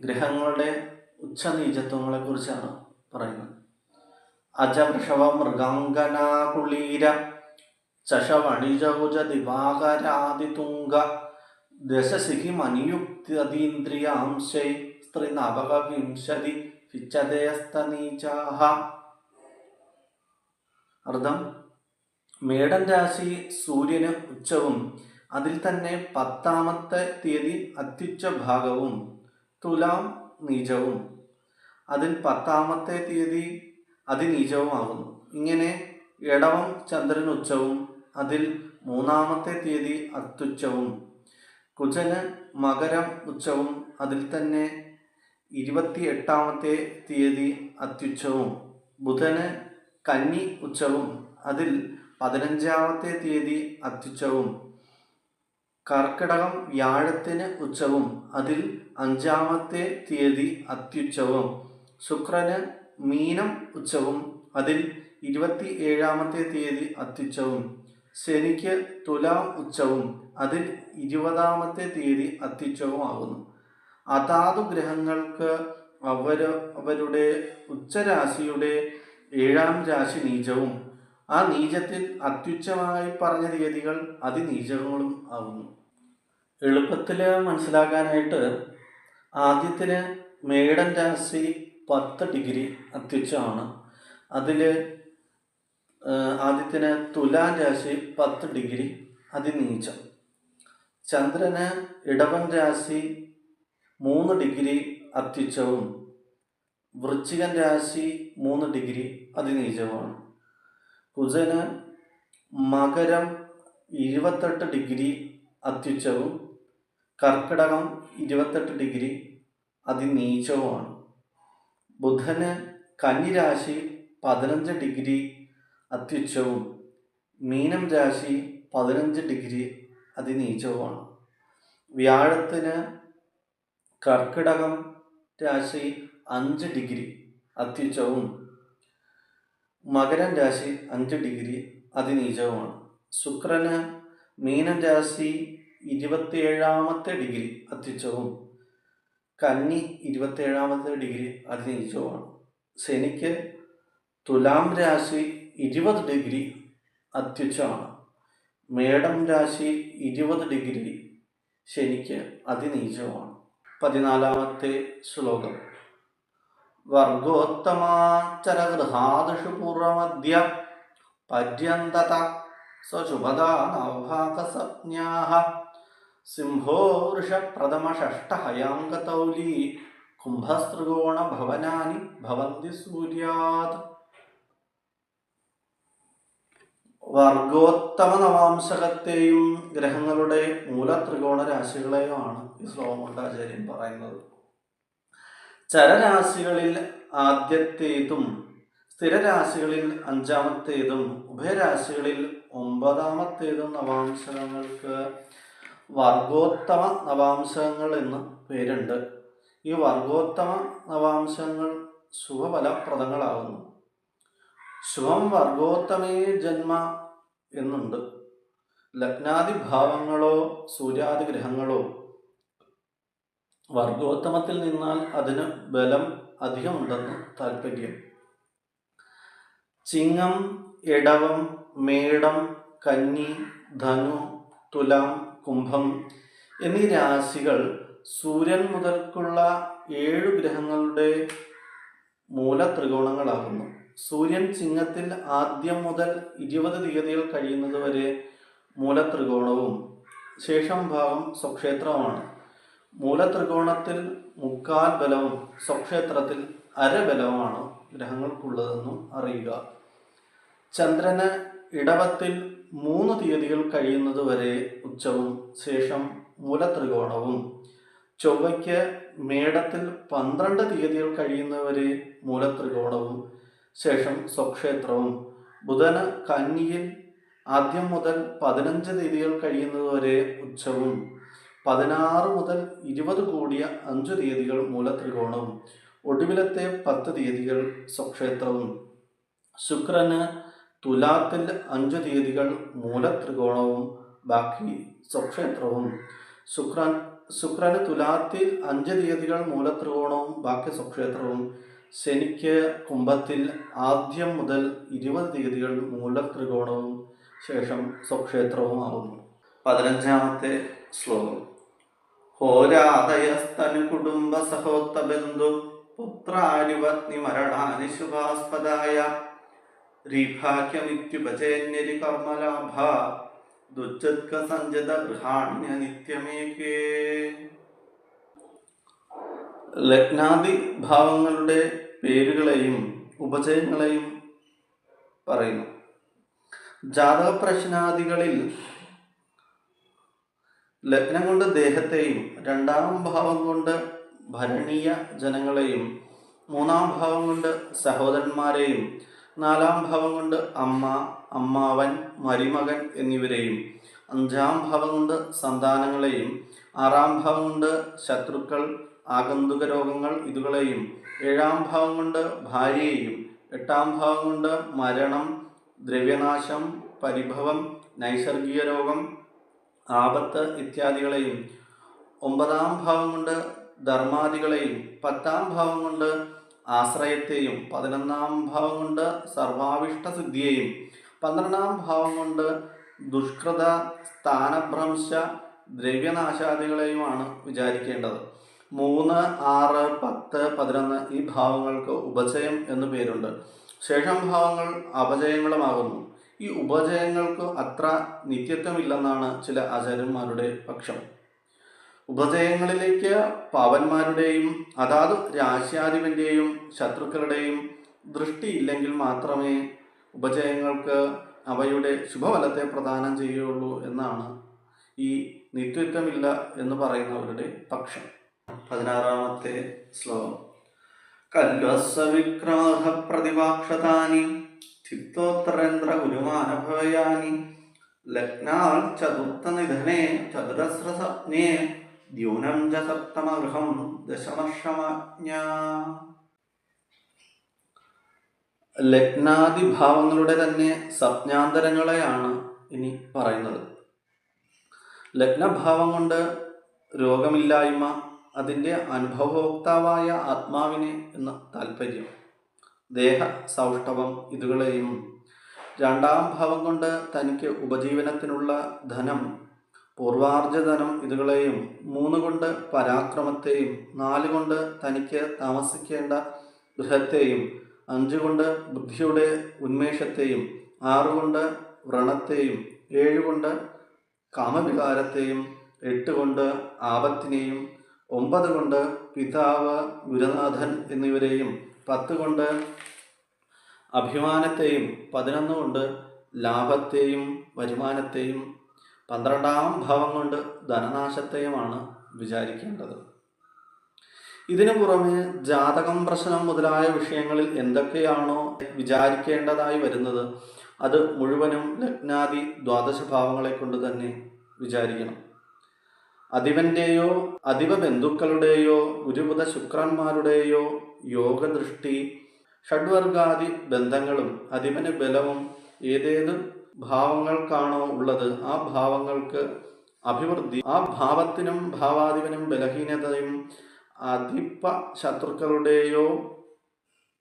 ഗ്രഹങ്ങളുടെ ഉച്ചനീചത്വങ്ങളെക്കുറിച്ചാണ് പറയുന്നത്. അജവൃഷഭ മൃഗാംഗനാകുളീര ചഷവണിജൗജ ദിവാകരാദിതുംഗ ദശസിഹി മനിയുക്തീന്ദ്രിയാംശൈ സ്ത്രീനവകവിംശതി ഫിച്ചതേസ്തനീചാഹ. അർത്ഥം: മേടൻ രാശി സൂര്യന് ഉച്ചവും അതിൽ തന്നെ 10-ാമത്തെ തീയതി അത്യുച്ച ഭാഗവും, തുലാം നീചവും അതിൽ 10-ാമത്തെ തീയതി അതിനീചവുമാകുന്നു. ഇങ്ങനെ ഇടവം ചന്ദ്രൻ ഉച്ചവും അതിൽ 3-ാമത്തെ തീയതി അത്യുച്ചവും, കുജന് മകരം ഉച്ചവും അതിൽ തന്നെ 28-ാമത്തെ തീയതി അത്യുച്ചവും, ബുധന് കന്നി ഉച്ചവും അതിൽ 15-ാമത്തെ തീയതി അത്യുച്ചവും, കർക്കിടകം വ്യാഴത്തിന് ഉച്ചവും അതിൽ 5-ാമത്തെ തീയതി അത്യുച്ചവും, ശുക്രന് മീനം ഉച്ചവും അതിൽ 27-ാമത്തെ തീയതി അത്യുച്ചവും, ശനിക്ക് തുലാം ഉച്ചവും അതിൽ 20-ാമത്തെ തീയതി അത്യുച്ചവുമാകുന്നു. അതാതു ഗ്രഹങ്ങൾക്ക് അവരുടെ ഉച്ചരാശിയുടെ 7-ാം രാശി നീചവും ആ നീചത്തിൽ അത്യുച്ചമായി പറഞ്ഞ തീയതികൾ അതിനീചങ്ങളും ആകുന്നു. എളുപ്പത്തിൽ മനസ്സിലാക്കാനായിട്ട് ആദ്യത്തിന് മേടൻ രാശി 10 ഡിഗ്രി അത്യുച്ചമാണ്. അതിൽ ആദ്യത്തിന് തുലാം രാശി 10 ഡിഗ്രി അതിനീചം. ചന്ദ്രന് ഇടവൻ രാശി 3 ഡിഗ്രി അത്യുച്ചവും വൃശ്ചികൻ രാശി 3 ഡിഗ്രി അതിനീചവുമാണ്. കുജന് മകരം 28 ഡിഗ്രി അത്യുച്ചവും കർക്കിടകം 28 ഡിഗ്രി അതിനീചവുമാണ്. ബുധന് കന്നിരാശി 15 ഡിഗ്രി അത്യുച്ചവും മീനം രാശി 15 ഡിഗ്രി അതിനീചവുമാണ്. വ്യാഴത്തിന് കർക്കിടകം രാശി 5 ഡിഗ്രി അത്യുച്ചവും മകരം രാശി 5 ഡിഗ്രി അതിനീചവുമാണ്. ശുക്രന് മീനം രാശി 27-ാമത്തെ ഡിഗ്രി അത്യുച്ചവും കന്നി 27-ാമത്തെ ഡിഗ്രി അതിനീചവുമാണ്. ശനിക്ക് തുലാം രാശി 20 ഡിഗ്രി അത്യുച്ചമാണ്. മേടം രാശി 20 ഡിഗ്രി ശനിക്ക് അതിനീചവുമാണ്. 14-ാമത്തെ ശ്ലോകം വർഗോത്തമാചരഗൃഹാദിഷു പൂർവമദ്യ പര്യന്തത സ്വശുഭദാ നവഭാഗസജ്ഞാഃ സിംഹോ വൃഷപ്രഥമ-ഷഷ്ഠ-ഹയാങ്കതൗലീ കുംഭസ്ത്രികോണ ഭവനാനി ഭവന്തി സൂര്യാത്. വർഗോത്തമ നവാംശകത്തെയും ഗ്രഹങ്ങളുടെ മൂലത്രികോണ രാശികളെയുമാണ് ഈ ശ്ലോകം കൊണ്ട് ആചാര്യൻ പറയുന്നത്. ചരരാശികളിൽ ആദ്യത്തേതും സ്ഥിരരാശികളിൽ 5-ാമത്തേതും ഉഭയരാശികളിൽ 9-ാമത്തേതും നവാംശകങ്ങൾക്ക് വർഗോത്തമ നവാംശകങ്ങൾ എന്ന് പേരുണ്ട്. ഈ വർഗോത്തമ നവാംശകങ്ങൾ ശുഭഫലപ്രദങ്ങളാകുന്നു. ശുഭം വർഗോത്തമേ ജന്മ എന്നുണ്ട്. ലഗ്നാദിഭാവങ്ങളോ സൂര്യാദി ഗ്രഹങ്ങളോ വർഗോത്തമത്തിൽ നിന്നാൽ അതിന് ബലം അധികമുണ്ടെന്ന് താല്പര്യം. ചിങ്ങം, ഇടവം, മേടം, കന്നി, ധനു, തുലാം, കുംഭം എന്നീ രാശികൾ സൂര്യൻ മുതൽക്കുള്ള 7 ഗ്രഹങ്ങളുടെ മൂലത്രികോണങ്ങളാകുന്നു. സൂര്യൻ ചിങ്ങത്തിൽ ആദ്യം മുതൽ 20 തീയതികൾ കഴിയുന്നതുവരെ മൂലത്രികോണവും ശേഷം ഭാഗം സ്വക്ഷേത്രമാണ്. മൂലത്രികോണത്തിൽ 3/4 ബലവും സ്വക്ഷേത്രത്തിൽ അരബലവുമാണ് ഗ്രഹങ്ങൾക്കുള്ളതെന്നും അറിയുക. ചന്ദ്രന് ഇടവത്തിൽ 3 തീയതികൾ കഴിയുന്നതുവരെ ഉച്ചവും ശേഷം മൂലത്രികോണവും, ചൊവ്വയ്ക്ക് മേടത്തിൽ 12 തീയതികൾ കഴിയുന്നവരെ മൂലത്രികോണവും, ശേഷം സ്വക്ഷേത്രവും. ബുധന് കന്നിയിൽ ആദ്യം മുതൽ 15 തീയതികൾ കഴിയുന്നതുവരെ ഉച്ചവും, 16 മുതൽ 20 കൂടിയ 5 തീയതികൾ മൂലത്രികോണവും, ഒടുവിലത്തെ 10 തീയതികൾ സ്വക്ഷേത്രവും. ശുക്രന് തുലാത്തിൽ 5 തീയതികൾ മൂലത്രികോണവും ബാക്കി സ്വക്ഷേത്രവും. ശുക്രന് തുലാത്തിൽ 5 തീയതികൾ മൂലത്രികോണവും ബാക്കി സ്വക്ഷേത്രവും. ശനിക്ക് കുംഭത്തിൽ ആദ്യം മുതൽ 20 തീയതികൾ മൂലത്രികോണവും ശേഷം സ്വക്ഷേത്രവുമാകുന്നു. 15-ാമത്തെ ശ്ലോകം. ഹോരാദയസ്തനു കുടുംബ സഹോത്ത ബന്ധു പുത്രാരിപത്നി മരണാനി ശുഭാസ്പദായ രീഭാഗ്യമിത്യുപചേന്യരി കർമ്മലാഭ ദുച്ഛത്ക സഞ്ജത ഗൃഹാണ്യ നിത്യമേകേ. ലഗ്നാദി ഭാവങ്ങളുടെ പേരുകളെയും ഉപചയങ്ങളെയും പറയുന്നു. ജാതക പ്രശ്നാദികളിൽ ലഗ്നം കൊണ്ട് ദേഹത്തെയും, 2-ാം ഭാവം കൊണ്ട് ഭരണീയ ജനങ്ങളെയും, 3-ാം ഭാവം കൊണ്ട് സഹോദരന്മാരെയും, 4-ാം ഭാവം കൊണ്ട് അമ്മ, അമ്മാവൻ, മരുമകൻ എന്നിവരെയും, 5-ാം ഭാവം കൊണ്ട് സന്താനങ്ങളെയും, 6-ാം ഭാവം കൊണ്ട് ശത്രുക്കൾ, ആഗന്തുക രോഗങ്ങൾ ഇതുകളെയും, 7-ാം ഭാവം കൊണ്ട് ഭാര്യയെയും, 8-ാം ഭാവം കൊണ്ട് മരണം, ദ്രവ്യനാശം, പരിഭവം, നൈസർഗിക രോഗം, ആപത്ത് ഇത്യാദികളെയും, 9-ാം ഭാവം കൊണ്ട് ധർമാദികളെയും, 10-ാം ഭാവം കൊണ്ട് ആശ്രയത്തെയും, 11-ാം ഭാവം കൊണ്ട് സർവാവിഷ്ടസിദ്ധിയെയും, 12-ാം ഭാവം കൊണ്ട് ദുഷ്കൃത, സ്ഥാനഭ്രംശ, ദ്രവ്യനാശാദികളെയുമാണ് വിചാരിക്കേണ്ടത്. 3, 6, 10, 11 ഈ ഭാവങ്ങൾക്ക് ഉപചയം എന്നു പേരുണ്ട്. ശേഷം ഭാവങ്ങൾ അപചയങ്ങളുമാകുന്നു. ഈ ഉപചയങ്ങൾക്ക് അത്ര നിത്യത്വമില്ലെന്നാണ് ചില ആചാര്യന്മാരുടെ പക്ഷം. ഉപചയങ്ങളിലേക്ക് പാവന്മാരുടെയും അതാത് രാശ്യാധിപന്റെയും ശത്രുക്കളുടെയും ദൃഷ്ടിയില്ലെങ്കിൽ മാത്രമേ ഉപചയങ്ങൾക്ക് അവയുടെ ശുഭഫലത്തെ പ്രദാനം ചെയ്യുകയുള്ളൂ എന്നാണ് ഈ നിത്യത്വമില്ല എന്ന് പറയുന്നവരുടെ പക്ഷം. 16-ാമത്തെ ശ്ലോകം. കല്വസ്വ വിക്രമ പ്രതിഭാക്ഷതാനി ചിത്തോത്തരേന്ദ്ര ഗുരുമാനഭവയാനി ലഗ്നാൽ ചതുർത്ഥ നിധനേ ചതുരസ്രസപ്നേ ദ്യൂനം ച സപ്തമഗൃഹം ദശമർഷമാജ്ഞ. ലഗ്നാദി ഭാവങ്ങളുടെ തന്നെ സപ്നാന്തരങ്ങളെയാണ് ഇനി പറയുന്നത്. ലഗ്നഭാവം കൊണ്ട് രോഗമില്ലായ്മ, അതിൻ്റെ അനുഭവഭോക്താവായ ആത്മാവിനെ എന്ന താല്പര്യം, ദേഹ സൗഷ്ഠവം ഇതുകളെയും, 2-ാം ഭാവം കൊണ്ട് തനിക്ക് ഉപജീവനത്തിനുള്ള ധനം, പൂർവാർജധനം ഇതുകളെയും, 3 കൊണ്ട് പരാക്രമത്തെയും, 4 കൊണ്ട് തനിക്ക് താമസിക്കേണ്ട ഗൃഹത്തെയും, 5 കൊണ്ട് ബുദ്ധിയുടെ ഉന്മേഷത്തെയും, 6 കൊണ്ട് വ്രണത്തെയും, 7 കൊണ്ട് കാമവികാരത്തെയും, 8 കൊണ്ട് ആപത്തിനെയും, 9 കൊണ്ട് പിതാവ്, ഗുരുനാഥൻ എന്നിവരെയും, 10 കൊണ്ട് അഭിമാനത്തെയും, 11 കൊണ്ട് ലാഭത്തെയും വരുമാനത്തെയും, 12-ാം ഭാവം കൊണ്ട് ധനനാശത്തെയുമാണ് വിചാരിക്കേണ്ടത്. ഇതിനു പുറമെ ജാതകം, പ്രശ്നം മുതലായ വിഷയങ്ങളിൽ എന്തൊക്കെയാണോ വിചാരിക്കേണ്ടതായി വരുന്നത് അത് മുഴുവനും ലഗ്നാദി ദ്വാദശഭാവങ്ങളെ കൊണ്ട് തന്നെ വിചാരിക്കണം. അധിപന്റെയോ അധിപ ബന്ധുക്കളുടെയോ ഗുരുബുധ ശുക്രന്മാരുടെയോ യോഗദൃഷ്ടി, ഷഡ്വർഗാദി ബന്ധങ്ങളും അധിപന് ബലവും ഏതേത് ഭാവങ്ങൾക്കാണോ ഉള്ളത് ആ ഭാവങ്ങൾക്ക് അഭിവൃദ്ധി, ആ ഭാവത്തിനും ഭാവാധിപനും ബലഹീനതയും, അധിപ ശത്രുക്കളുടെയോ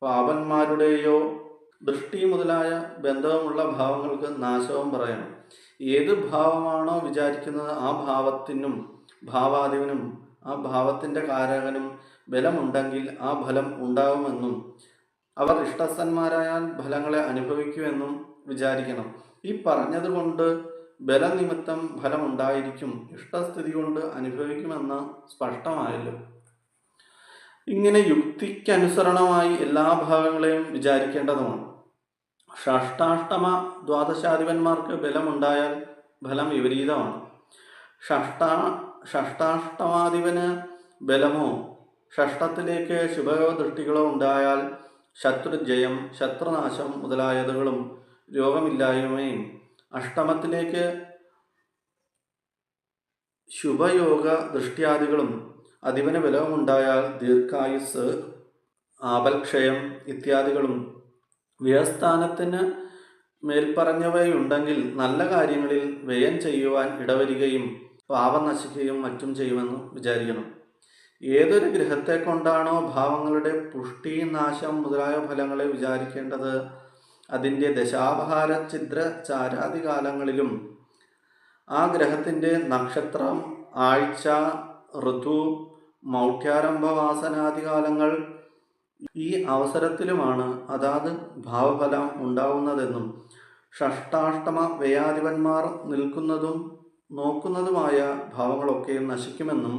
പാപന്മാരുടെയോ ദൃഷ്ടി മുതലായ ബന്ധവുമുള്ള ഭാവങ്ങൾക്ക് നാശവും പറയണം. ഏത് ഭാവമാണോ വിചാരിക്കുന്നത് ആ ഭാവത്തിനും ഭാവാധിപനും ആ ഭാവത്തിൻ്റെ കാരകനും ബലമുണ്ടെങ്കിൽ ആ ഫലം ഉണ്ടാകുമെന്നും അവർ ഇഷ്ടസ്ഥന്മാരായാൽ ഫലങ്ങളെ അനുഭവിക്കുമെന്നും വിചാരിക്കണം. ഈ പറഞ്ഞതുകൊണ്ട് ബലനിമിത്തം ഫലമുണ്ടായിരിക്കും, ഇഷ്ടസ്ഥിതി കൊണ്ട് അനുഭവിക്കുമെന്ന് സ്പഷ്ടമായല്ലോ. ഇങ്ങനെ യുക്തിക്കനുസരണമായി എല്ലാ ഭാവങ്ങളെയും വിചാരിക്കേണ്ടതുമാണ്. ഷഷ്ടാഷ്ടമ ദ്വാദശാധിപന്മാർക്ക് ബലമുണ്ടായാൽ ഫലം വിപരീതമാണ്. ഷഷ്ടാഷ്ടമാധിപന് ബലമോ ഷഷ്ടത്തിലേക്ക് ശുഭദൃഷ്ടികളോ ഉണ്ടായാൽ ശത്രുജയം, ശത്രുനാശം മുതലായതുകളും രോഗമില്ലായ്മയും. അഷ്ടമത്തിലേക്ക് ശുഭയോഗ ദൃഷ്ട്യാദികളും അധിപന് ബലവുമുണ്ടായാൽ ദീർഘായുസ്, ആപൽക്ഷയം ഇത്യാദികളും. വ്യയസ്ഥാനത്തിന് മേൽപ്പറഞ്ഞവയുണ്ടെങ്കിൽ നല്ല കാര്യങ്ങളിൽ വ്യയം ചെയ്യുവാൻ ഇടവരികയും പാപം നശിക്കുകയും മറ്റും ചെയ്യുമെന്ന് വിചാരിക്കണം. ഏതൊരു ഗ്രഹത്തെ കൊണ്ടാണോ ഭാവങ്ങളുടെ പുഷ്ടി, നാശം മുതലായ ഫലങ്ങളെ വിചാരിക്കേണ്ടത്, അതിൻ്റെ ദശാപഹാര ഛിദ്ര ചാരാദി കാലങ്ങളിലും ആ ഗ്രഹത്തിൻ്റെ നക്ഷത്രം, ആഴ്ച, ഋതു, മൗഢ്യാരംഭവാസനാദി കാലങ്ങൾ ഈ അവസരത്തിലുമാണ് അതാത് ഭാവഫലം ഉണ്ടാവുന്നതെന്നും ഷഷ്ടാഷ്ടമ വ്യയാധിപന്മാർ നിൽക്കുന്നതും നോക്കുന്നതുമായ ഭാവങ്ങളൊക്കെയും നശിക്കുമെന്നും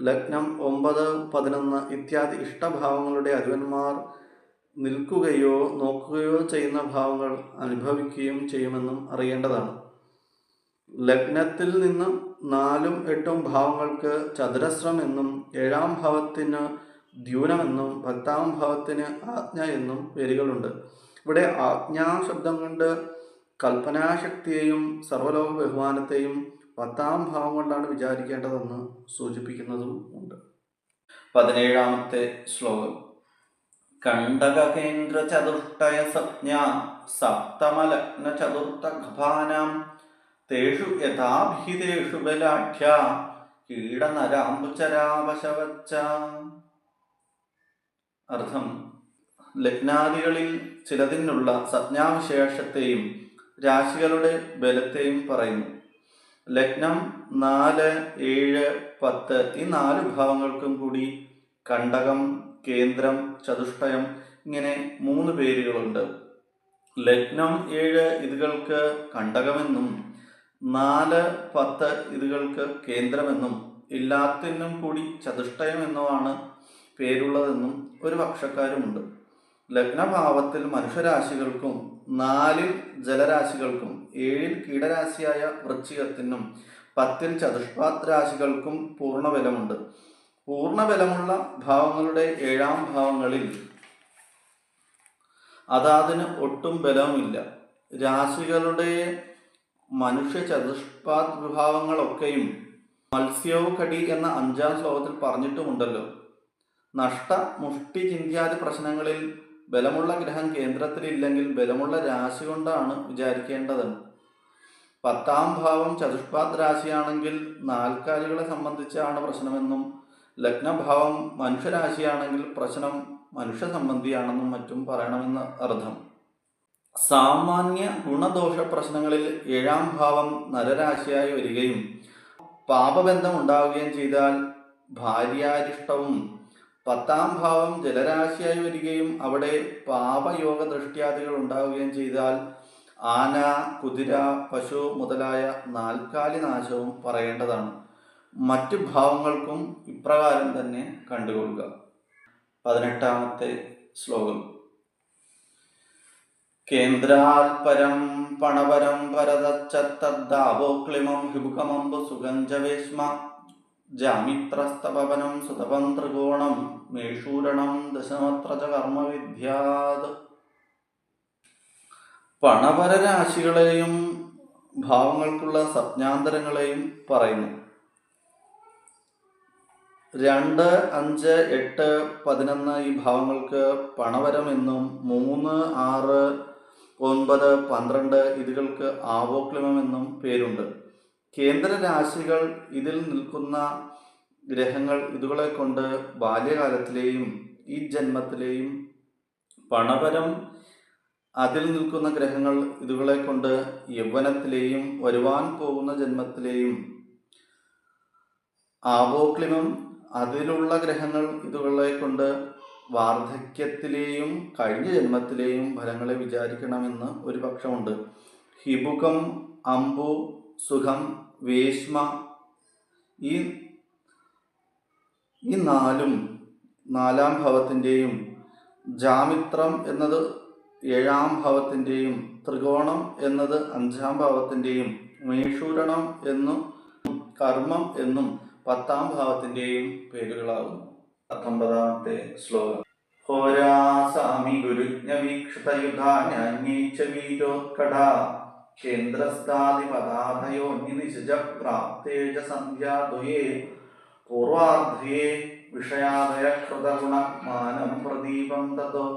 ലഗ്നം 9, 11 ഇത്യാദി ഇഷ്ടഭാവങ്ങളുടെ അധിപന്മാർ നിൽക്കുകയോ നോക്കുകയോ ചെയ്യുന്ന ഭാവങ്ങൾ അനുഭവിക്കുകയും ചെയ്യുമെന്നും അറിയേണ്ടതാണ്. ലഗ്നത്തിൽ നിന്ന് 4ഉം 8ഉം ഭാവങ്ങൾക്ക് ചതുരസ്രം എന്നും 7ാം ഭാവത്തിന് ദ്യൂനമെന്നും 10ാം ഭാവത്തിന് ആജ്ഞ എന്നും പേരുകളുണ്ട്. ഇവിടെ ആജ്ഞാ ശബ്ദം കൊണ്ട് കൽപ്പനാശക്തിയെയും സർവലോക ബഹുമാനത്തെയും 10ാം ഭാവം കൊണ്ടാണ് വിചാരിക്കേണ്ടതെന്ന് സൂചിപ്പിക്കുന്നതും ഉണ്ട്. 17ാമത്തെ ശ്ലോകം. കണ്ടകകേന്ദ്ര ചതുഷ്ടയ സജ്ഞാ സപ്തമലഗ്ന ചതുർത്ഥഭാനാം തേഷു യഥാഭിഹിതേഷു ബലാഢ്യ കീടനരാംബുചരാവശവച്ച. അർത്ഥം: ലഗ്നാദികളിൽ ചിലതിനുള്ള സജ്ഞാവിശേഷത്തെയും രാശികളുടെ ബലത്തെയും പറയുന്നു. ലഗ്നം 4, 7, 10 ഈ 4 ഭാവങ്ങൾക്കും കൂടി കണ്ടകം, കേന്ദ്രം, ചതുഷ്ടയം ഇങ്ങനെ 3 പേരുകളുണ്ട്. ലഗ്നം 7 ഇതുകൾക്ക് കണ്ടകമെന്നും 4, 10 ഇതുകൾക്ക് കേന്ദ്രമെന്നും എല്ലാത്തിനും കൂടി ചതുഷ്ടയം എന്നുമാണ് പേരുള്ളതെന്നും ഒരു പക്ഷക്കാരുമുണ്ട്. ലഗ്നഭാവത്തിൽ മനുഷ്യരാശികൾക്കും 4ൽ ജലരാശികൾക്കും 7ൽ കീടരാശിയായ വൃശ്ചികത്തിനും 10ൽ ചതുഷ്പാത് രാശികൾക്കും പൂർണ്ണബലമുണ്ട്. പൂർണ്ണബലമുള്ള ഭാവങ്ങളുടെ 7ാം ഭാവങ്ങളിൽ അതാതിന് ഒട്ടും ബലവുമില്ല. രാശികളുടെ മനുഷ്യ ചതുഷ്പാത് വിഭാവങ്ങളൊക്കെയും മത്സ്യോകടി എന്ന 5ാം ശ്ലോകത്തിൽ പറഞ്ഞിട്ടുമുണ്ടല്ലോ. നഷ്ട, മുഷ്ടി, ചിന്ത്യാദി പ്രശ്നങ്ങളിൽ ബലമുള്ള ഗ്രഹം കേന്ദ്രത്തിലില്ലെങ്കിൽ ബലമുള്ള രാശി കൊണ്ടാണ് വിചാരിക്കേണ്ടത്. 10ാം ഭാവം ചതുഷ്പാത് രാശിയാണെങ്കിൽ നാൽക്കാലികളെ സംബന്ധിച്ചാണ് പ്രശ്നമെന്നും ലഗ്നഭാവം മനുഷ്യരാശിയാണെങ്കിൽ പ്രശ്നം മനുഷ്യ സംബന്ധിയാണെന്നും മറ്റും പറയണമെന്ന് അർത്ഥം. സാമാന്യ ഗുണദോഷ പ്രശ്നങ്ങളിൽ 7ാം ഭാവം നരരാശിയായി വരികയും പാപബന്ധം ഉണ്ടാവുകയും ചെയ്താൽ ഭാര്യാരിഷ്ടവും 10ാം ഭാവം ജലരാശിയായി വരികയും അവിടെ പാപയോഗ ദൃഷ്ട്യാദികൾ ഉണ്ടാവുകയും ചെയ്താൽ ആന, കുതിര, പശു മുതലായ നാൽക്കാലി നാശവും പറയേണ്ടതാണ്. മറ്റു ഭാവങ്ങൾക്കും ഇപ്രകാരം തന്നെ കണ്ടുകൊള്ളുക. 18ാമത്തെ ശ്ലോകം. കേന്ദ്രാൽപരം പണപരം പരതച്ചത്തദ്ദാവോക്ലിമം ഹിബുകമംബു സുഗഞ്ചവേശ്മ ജാമിത്രസ്തപനം സുതപം ത്രികോണം മേഷൂരണം ദശമത്ര ച കർമ്മവിദ്യാത്. പണപരരാശികളെയും ഭാവങ്ങൾക്കുള്ള സജ്ഞാന്തരങ്ങളെയും പറയുന്നു. 2, 5, 8, 11 ഈ ഭാവങ്ങൾക്ക് പണവരം എന്നും 3, 6, 9, 12 ഇതുകൾക്ക് ആവോക്ലിമം എന്നും പേരുണ്ട്. കേന്ദ്രരാശികൾ ഇതിൽ നിൽക്കുന്ന ഗ്രഹങ്ങൾ ഇതുകളെ കൊണ്ട് ബാല്യകാലത്തിലെയും ഈ ജന്മത്തിലെയും, പണപരം അതിൽ നിൽക്കുന്ന ഗ്രഹങ്ങൾ ഇതുകളെ കൊണ്ട് യൗവനത്തിലെയും വരുവാൻ പോകുന്ന ജന്മത്തിലെയും, ആവോക്ലിമം അതിലുള്ള ഗ്രഹങ്ങൾ ഇതുകളെ കൊണ്ട് വാർദ്ധക്യത്തിലെയും കഴിഞ്ഞ ജന്മത്തിലെയും ഫലങ്ങളെ വിചാരിക്കണമെന്ന് ഒരു പക്ഷമുണ്ട്. ഹിബുകം, അമ്പു, സുഖം, വേശ്മ ഈ 4ഉം 4ാം ഭാവത്തിൻ്റെയും, ജാമിത്രം എന്നത് 7ാം ഭാവത്തിൻ്റെയും, ത്രികോണം എന്നത് 5ാം ഭാവത്തിൻ്റെയും, മേഷൂരണം എന്നും കർമ്മം എന്നും 10ാം ഭാവത്തിൻ്റെയും പേരുകളാകുന്നു. 19ാമത്തെ ശ്ലോകം. ഹോരാസാമി ഗുരുജ്ഞവീക്ഷിതയുധാന്യൈച്ച വീരോത്കട കേന്ദ്രസ്ഥാദിപദാധയോ നിശിജ പ്രാപ്തേജ സന്ധ്യാദ്വയേ പൂർവാർദ്ധേ വിഷയാദയ കൃതഗുണമാനം പ്രദീപം തതോ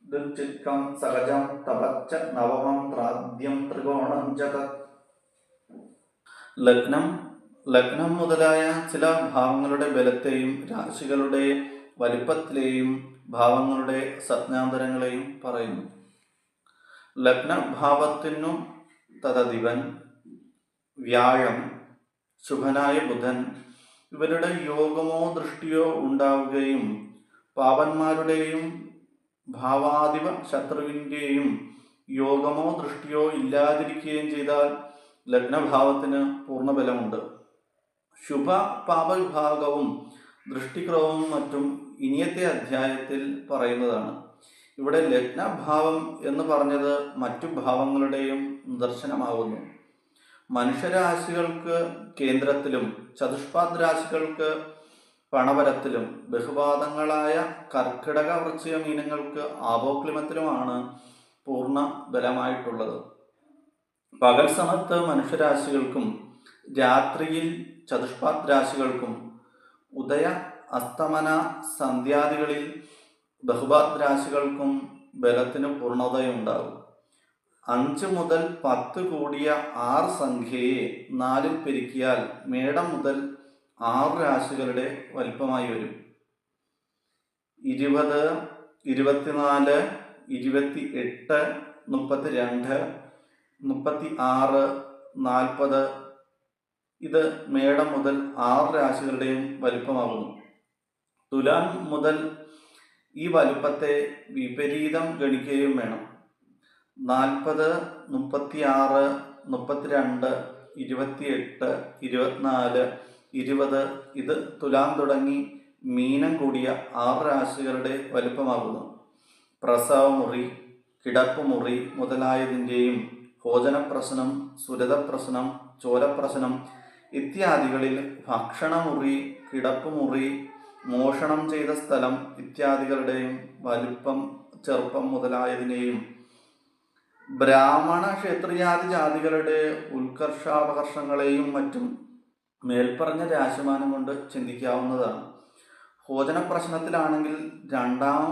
ദുഃചിത്കം സഹജം തപച്ച നവമം ത്രാദ്യം ത്രികോണം ച ലഗ്നം മുതലായ ചില ഭാവങ്ങളുടെ ബലത്തെയും രാശികളുടെ വലിപ്പത്തിലെയും ഭാവങ്ങളുടെ സംജ്ഞാന്തരങ്ങളെയും പറയുന്നു. ലഗ്നഭാവത്തിനു തദധിപൻ വ്യാഴം, ശുഭനായ ബുധൻ ഇവരുടെ യോഗമോ ദൃഷ്ടിയോ ഉണ്ടാവുകയും പാപന്മാരുടെയും ഭാവാധിപ ശത്രുവിൻ്റെയും യോഗമോ ദൃഷ്ടിയോ ഇല്ലാതിരിക്കുകയും ചെയ്താൽ ലഗ്നഭാവത്തിന് പൂർണ്ണബലമുണ്ട്. ശുഭ പാപവിഭാഗവും ദൃഷ്ടിക്രമവും മറ്റും ഇനിയത്തെ അധ്യായത്തിൽ പറയുന്നതാണ്. ഇവിടെ ലഗ്നഭാവം എന്ന് പറഞ്ഞത് മറ്റു ഭാവങ്ങളുടെയും ദർശനമാകുന്നു. മനുഷ്യരാശികൾക്ക് കേന്ദ്രത്തിലും ചതുഷ്പാദ് രാശികൾക്ക് പണവരത്തിലും ബഹുപാദങ്ങളായ കർക്കിടക വൃശ്ചിക മീനങ്ങൾക്ക് ആപോക്ലിമത്തിലുമാണ് പൂർണ്ണ ബലമായിട്ടുള്ളത്. പകൽ സമയത്ത് മനുഷ്യരാശികൾക്കും രാത്രിയിൽ ചതുഷ്പാദ് രാശികൾക്കും ഉദയ അസ്തമന സന്ധ്യാദികളിൽ ബഹുപാദ് രാശികൾക്കും ബലത്തിന് പൂർണ്ണതയുണ്ടാകും. 5 മുതൽ 10 കൂടിയ 6 സംഖ്യയെ 4 പെരുക്കിയാൽ മേടം മുതൽ 6 രാശികളുടെ വലിപ്പമായി വരും. 20, 24, 28, 32, 36, 40 ഇത് മേടം മുതൽ 6 രാശികളുടെയും വലിപ്പമാകുന്നു. തുലാം മുതൽ ഈ വലിപ്പത്തെ വിപരീതം ഗണിക്കുകയും വേണം. 40, 36, 32, 28, 24, 20 ഇത് തുലാം തുടങ്ങി മീനം കൂടിയ 6 രാശികളുടെ വലിപ്പമാകുന്നു. പ്രസവമുറി, കിടപ്പുമുറി മുതലായതിൻ്റെയും ഭോജനപ്രശ്നം, സുരതപ്രശ്നം, ചോരപ്രശ്നം ഇത്യാദികളിൽ ഭക്ഷണമുറി, കിടപ്പുമുറി, മോഷണം ചെയ്ത സ്ഥലം ഇത്യാദികളുടെയും വലിപ്പം, ചെറുപ്പം മുതലായതിനെയും ബ്രാഹ്മണ ക്ഷത്രിയാദി ജാതികളുടെ ഉത്കർഷാപകർഷങ്ങളെയും മറ്റും മേൽപ്പറഞ്ഞ രാശിമാനം കൊണ്ട് ചിന്തിക്കാവുന്നതാണ്. ഭോജന പ്രശ്നത്തിലാണെങ്കിൽ 2ാം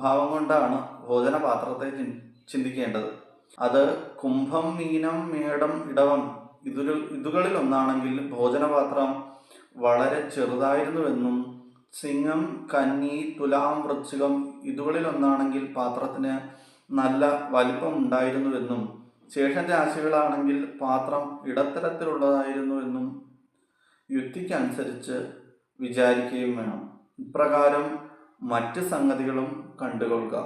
ഭാവം കൊണ്ടാണ് ഭോജനപാത്രത്തെ ചിന്തിക്കേണ്ടത്. അത് കുംഭം, മീനം, മേടം, ഇടവം ഇതുകളിലൊന്നാണെങ്കിൽ ഭോജനപാത്രം വളരെ ചെറുതായിരുന്നുവെന്നും സിംഹം, കന്നി, തുലാം, വൃശ്ചികം ഇതുകളിലൊന്നാണെങ്കിൽ പാത്രത്തിന് നല്ല വലിപ്പം ഉണ്ടായിരുന്നുവെന്നും ശേഷം രാശികളാണെങ്കിൽ പാത്രം ഇടത്തരത്തിലുള്ളതായിരുന്നുവെന്നും യുക്തിക്കനുസരിച്ച് വിചാരിക്കുകയും വേണം. ഇപ്രകാരം മറ്റ് സംഗതികളും കണ്ടുകൊള്ളുക.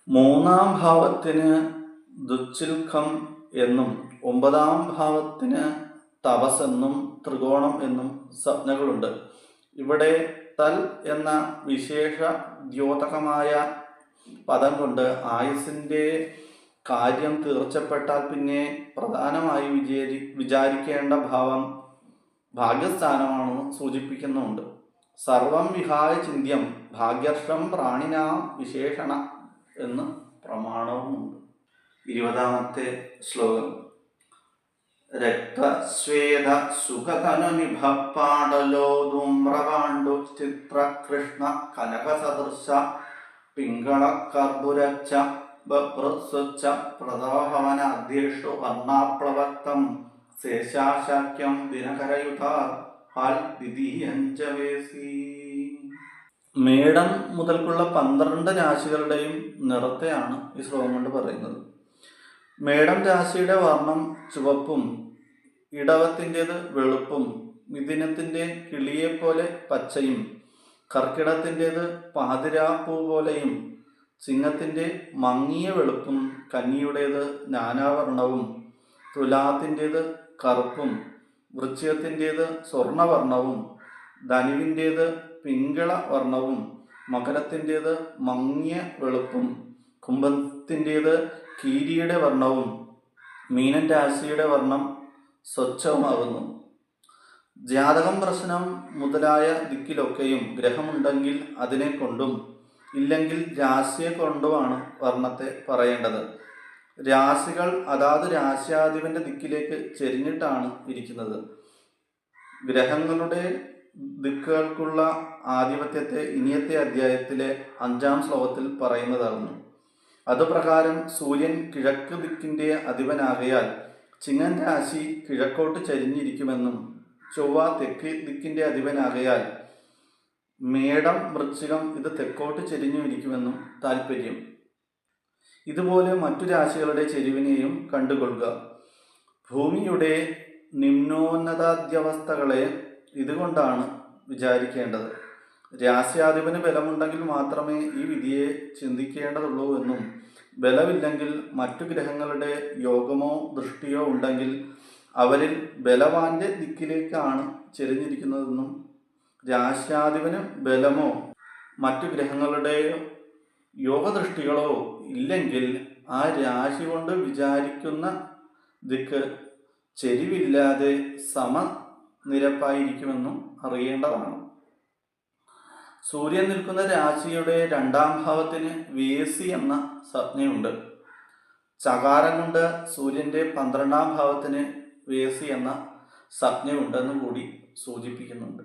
3ാം ഭാവത്തിന് ദുശ്ചിൽഖം എന്നും 9ാം ഭാവത്തിന് തപസ് എന്നും ത്രികോണം എന്നും സംജ്ഞകളുണ്ട്. ഇവിടെ തൽ എന്ന വിശേഷ ദ്യോതകമായ പദം കൊണ്ട് ആയുസ്സിൻ്റെ കാര്യം തീർച്ചപ്പെട്ടാൽ പിന്നെ പ്രധാനമായി വിചാരിക്കേണ്ട ഭാവം ഭാഗ്യസ്ഥാനമാണെന്ന് സൂചിപ്പിക്കുന്നുണ്ട്. സർവം വിഹായ ചിന്യം ഭാഗ്യർഷം പ്രാണിനാം വിശേഷണ എന്ന് പ്രമാണവുമുണ്ട്. 20ാമത്തെ ശ്ലോകം. രക്തശ്വേത സുഖതനുനിഭ പാടലോ ധൂമ്രപാണ്ഡു ചിത്ര കൃഷ്ണ കനകസദൃശ പിങ്കള കർപ്പുരച്ച ബഭ്രസ്വച്ഛ പ്രദവഭവനാദ്യേഷു വർണ്ണാപ്ലവക്തം ശേഷാശാക്യം ദിനകരയുധാ ഹാൽ ദ്വിതീയഞ്ചവേസി. മേടം മുതൽക്കുള്ള 12 രാശികളുടെയും നിറത്തെയാണ് ഈ ശ്ലോകം കൊണ്ട് പറയുന്നത്. മേടം രാശിയുടെ വർണ്ണം ചുവപ്പും, ഇടവത്തിൻ്റേത് വെളുപ്പും, മിഥുനത്തിൻ്റെ കിളിയെപ്പോലെ പച്ചയും, കർക്കിടത്തിൻ്റേത് പാതിരാപ്പൂ പോലെയും, സിംഹത്തിൻ്റെ മങ്ങിയ വെളുപ്പും, കന്നിയുടേത് നാനാവർണവും, തുലാത്തിൻ്റേത് കറുപ്പും, വൃശ്ചികത്തിൻ്റേത് സ്വർണവർണവും, ധനുവിൻ്റേത് പിങ്കള വർണവും, മകരത്തിൻ്റേത് മങ്ങിയ വെളുപ്പും, കുംഭത്തിൻ്റേത് കീരിയുടെ വർണ്ണവും, മീനൻ രാശിയുടെ വർണ്ണം സ്വച്ഛവുമാകുന്നു. ജാതകം പ്രശ്നം മുതലായ ദിക്കിലൊക്കെയും ഗ്രഹമുണ്ടെങ്കിൽ അതിനെ കൊണ്ടും ഇല്ലെങ്കിൽ രാശിയെ കൊണ്ടുമാണ് വർണ്ണത്തെ പറയേണ്ടത്. രാശികൾ അതാത് രാശ്യാധിപന്റെ ദിക്കിലേക്ക് ചെരിഞ്ഞിട്ടാണ് ഇരിക്കുന്നത്. ഗ്രഹങ്ങളുടെ ദിക്കുകൾക്കുള്ള ആധിപത്യത്തെ ഇനിയത്തെ അധ്യായത്തിലെ 5-ാം ശ്ലോകത്തിൽ പറയുന്നതാകുന്നു. അതുപ്രകാരം സൂര്യൻ കിഴക്ക് ദിക്കിന്റെ അധിപനാകയാൽ ചിങ്ങൻ രാശി കിഴക്കോട്ട് ചരിഞ്ഞിരിക്കുമെന്നും ചൊവ്വ തെക്ക് ദിക്കിന്റെ അധിപനാകയാൽ മേടം വൃശ്ചികം ഇത് തെക്കോട്ട് ചെരിഞ്ഞു ഇരിക്കുമെന്നും താല്പര്യം. ഇതുപോലെ മറ്റു രാശികളുടെ ചെരിവിനെയും കണ്ടുകൊള്ളുക. ഭൂമിയുടെ നിമ്നോന്നതാദ്യവസ്ഥകളെ ഇതുകൊണ്ടാണ് വിചാരിക്കേണ്ടത്. രാശ്യാധിപന് ബലമുണ്ടെങ്കിൽ മാത്രമേ ഈ വിധിയെ ചിന്തിക്കേണ്ടതുള്ളൂ എന്നും ബലമില്ലെങ്കിൽ മറ്റു ഗ്രഹങ്ങളുടെ യോഗമോ ദൃഷ്ടിയോ ഉണ്ടെങ്കിൽ അവരിൽ ബലവാന്റെ ദിക്കിലേക്കാണ് ചെരിഞ്ഞിരിക്കുന്നതെന്നും രാശ്യാധിപന് ബലമോ മറ്റു ഗ്രഹങ്ങളുടെ യോഗദൃഷ്ടികളോ ഇല്ലെങ്കിൽ ആ രാശി കൊണ്ട് വിചാരിക്കുന്ന ദിക്ക് ചെരിവില്ലാതെ സമനിരപ്പായിരിക്കുമെന്നും അറിയേണ്ടതാണ്. സൂര്യൻ നിൽക്കുന്ന രാശിയുടെ 2-ാം ഭാവത്തിന് വേസി എന്ന സംജ്ഞയുണ്ട്. ചകാരം കൊണ്ട് സൂര്യന്റെ 12-ാം ഭാവത്തിന് വേസി എന്ന സംജ്ഞയുണ്ടെന്ന് കൂടി സൂചിപ്പിക്കുന്നുണ്ട്.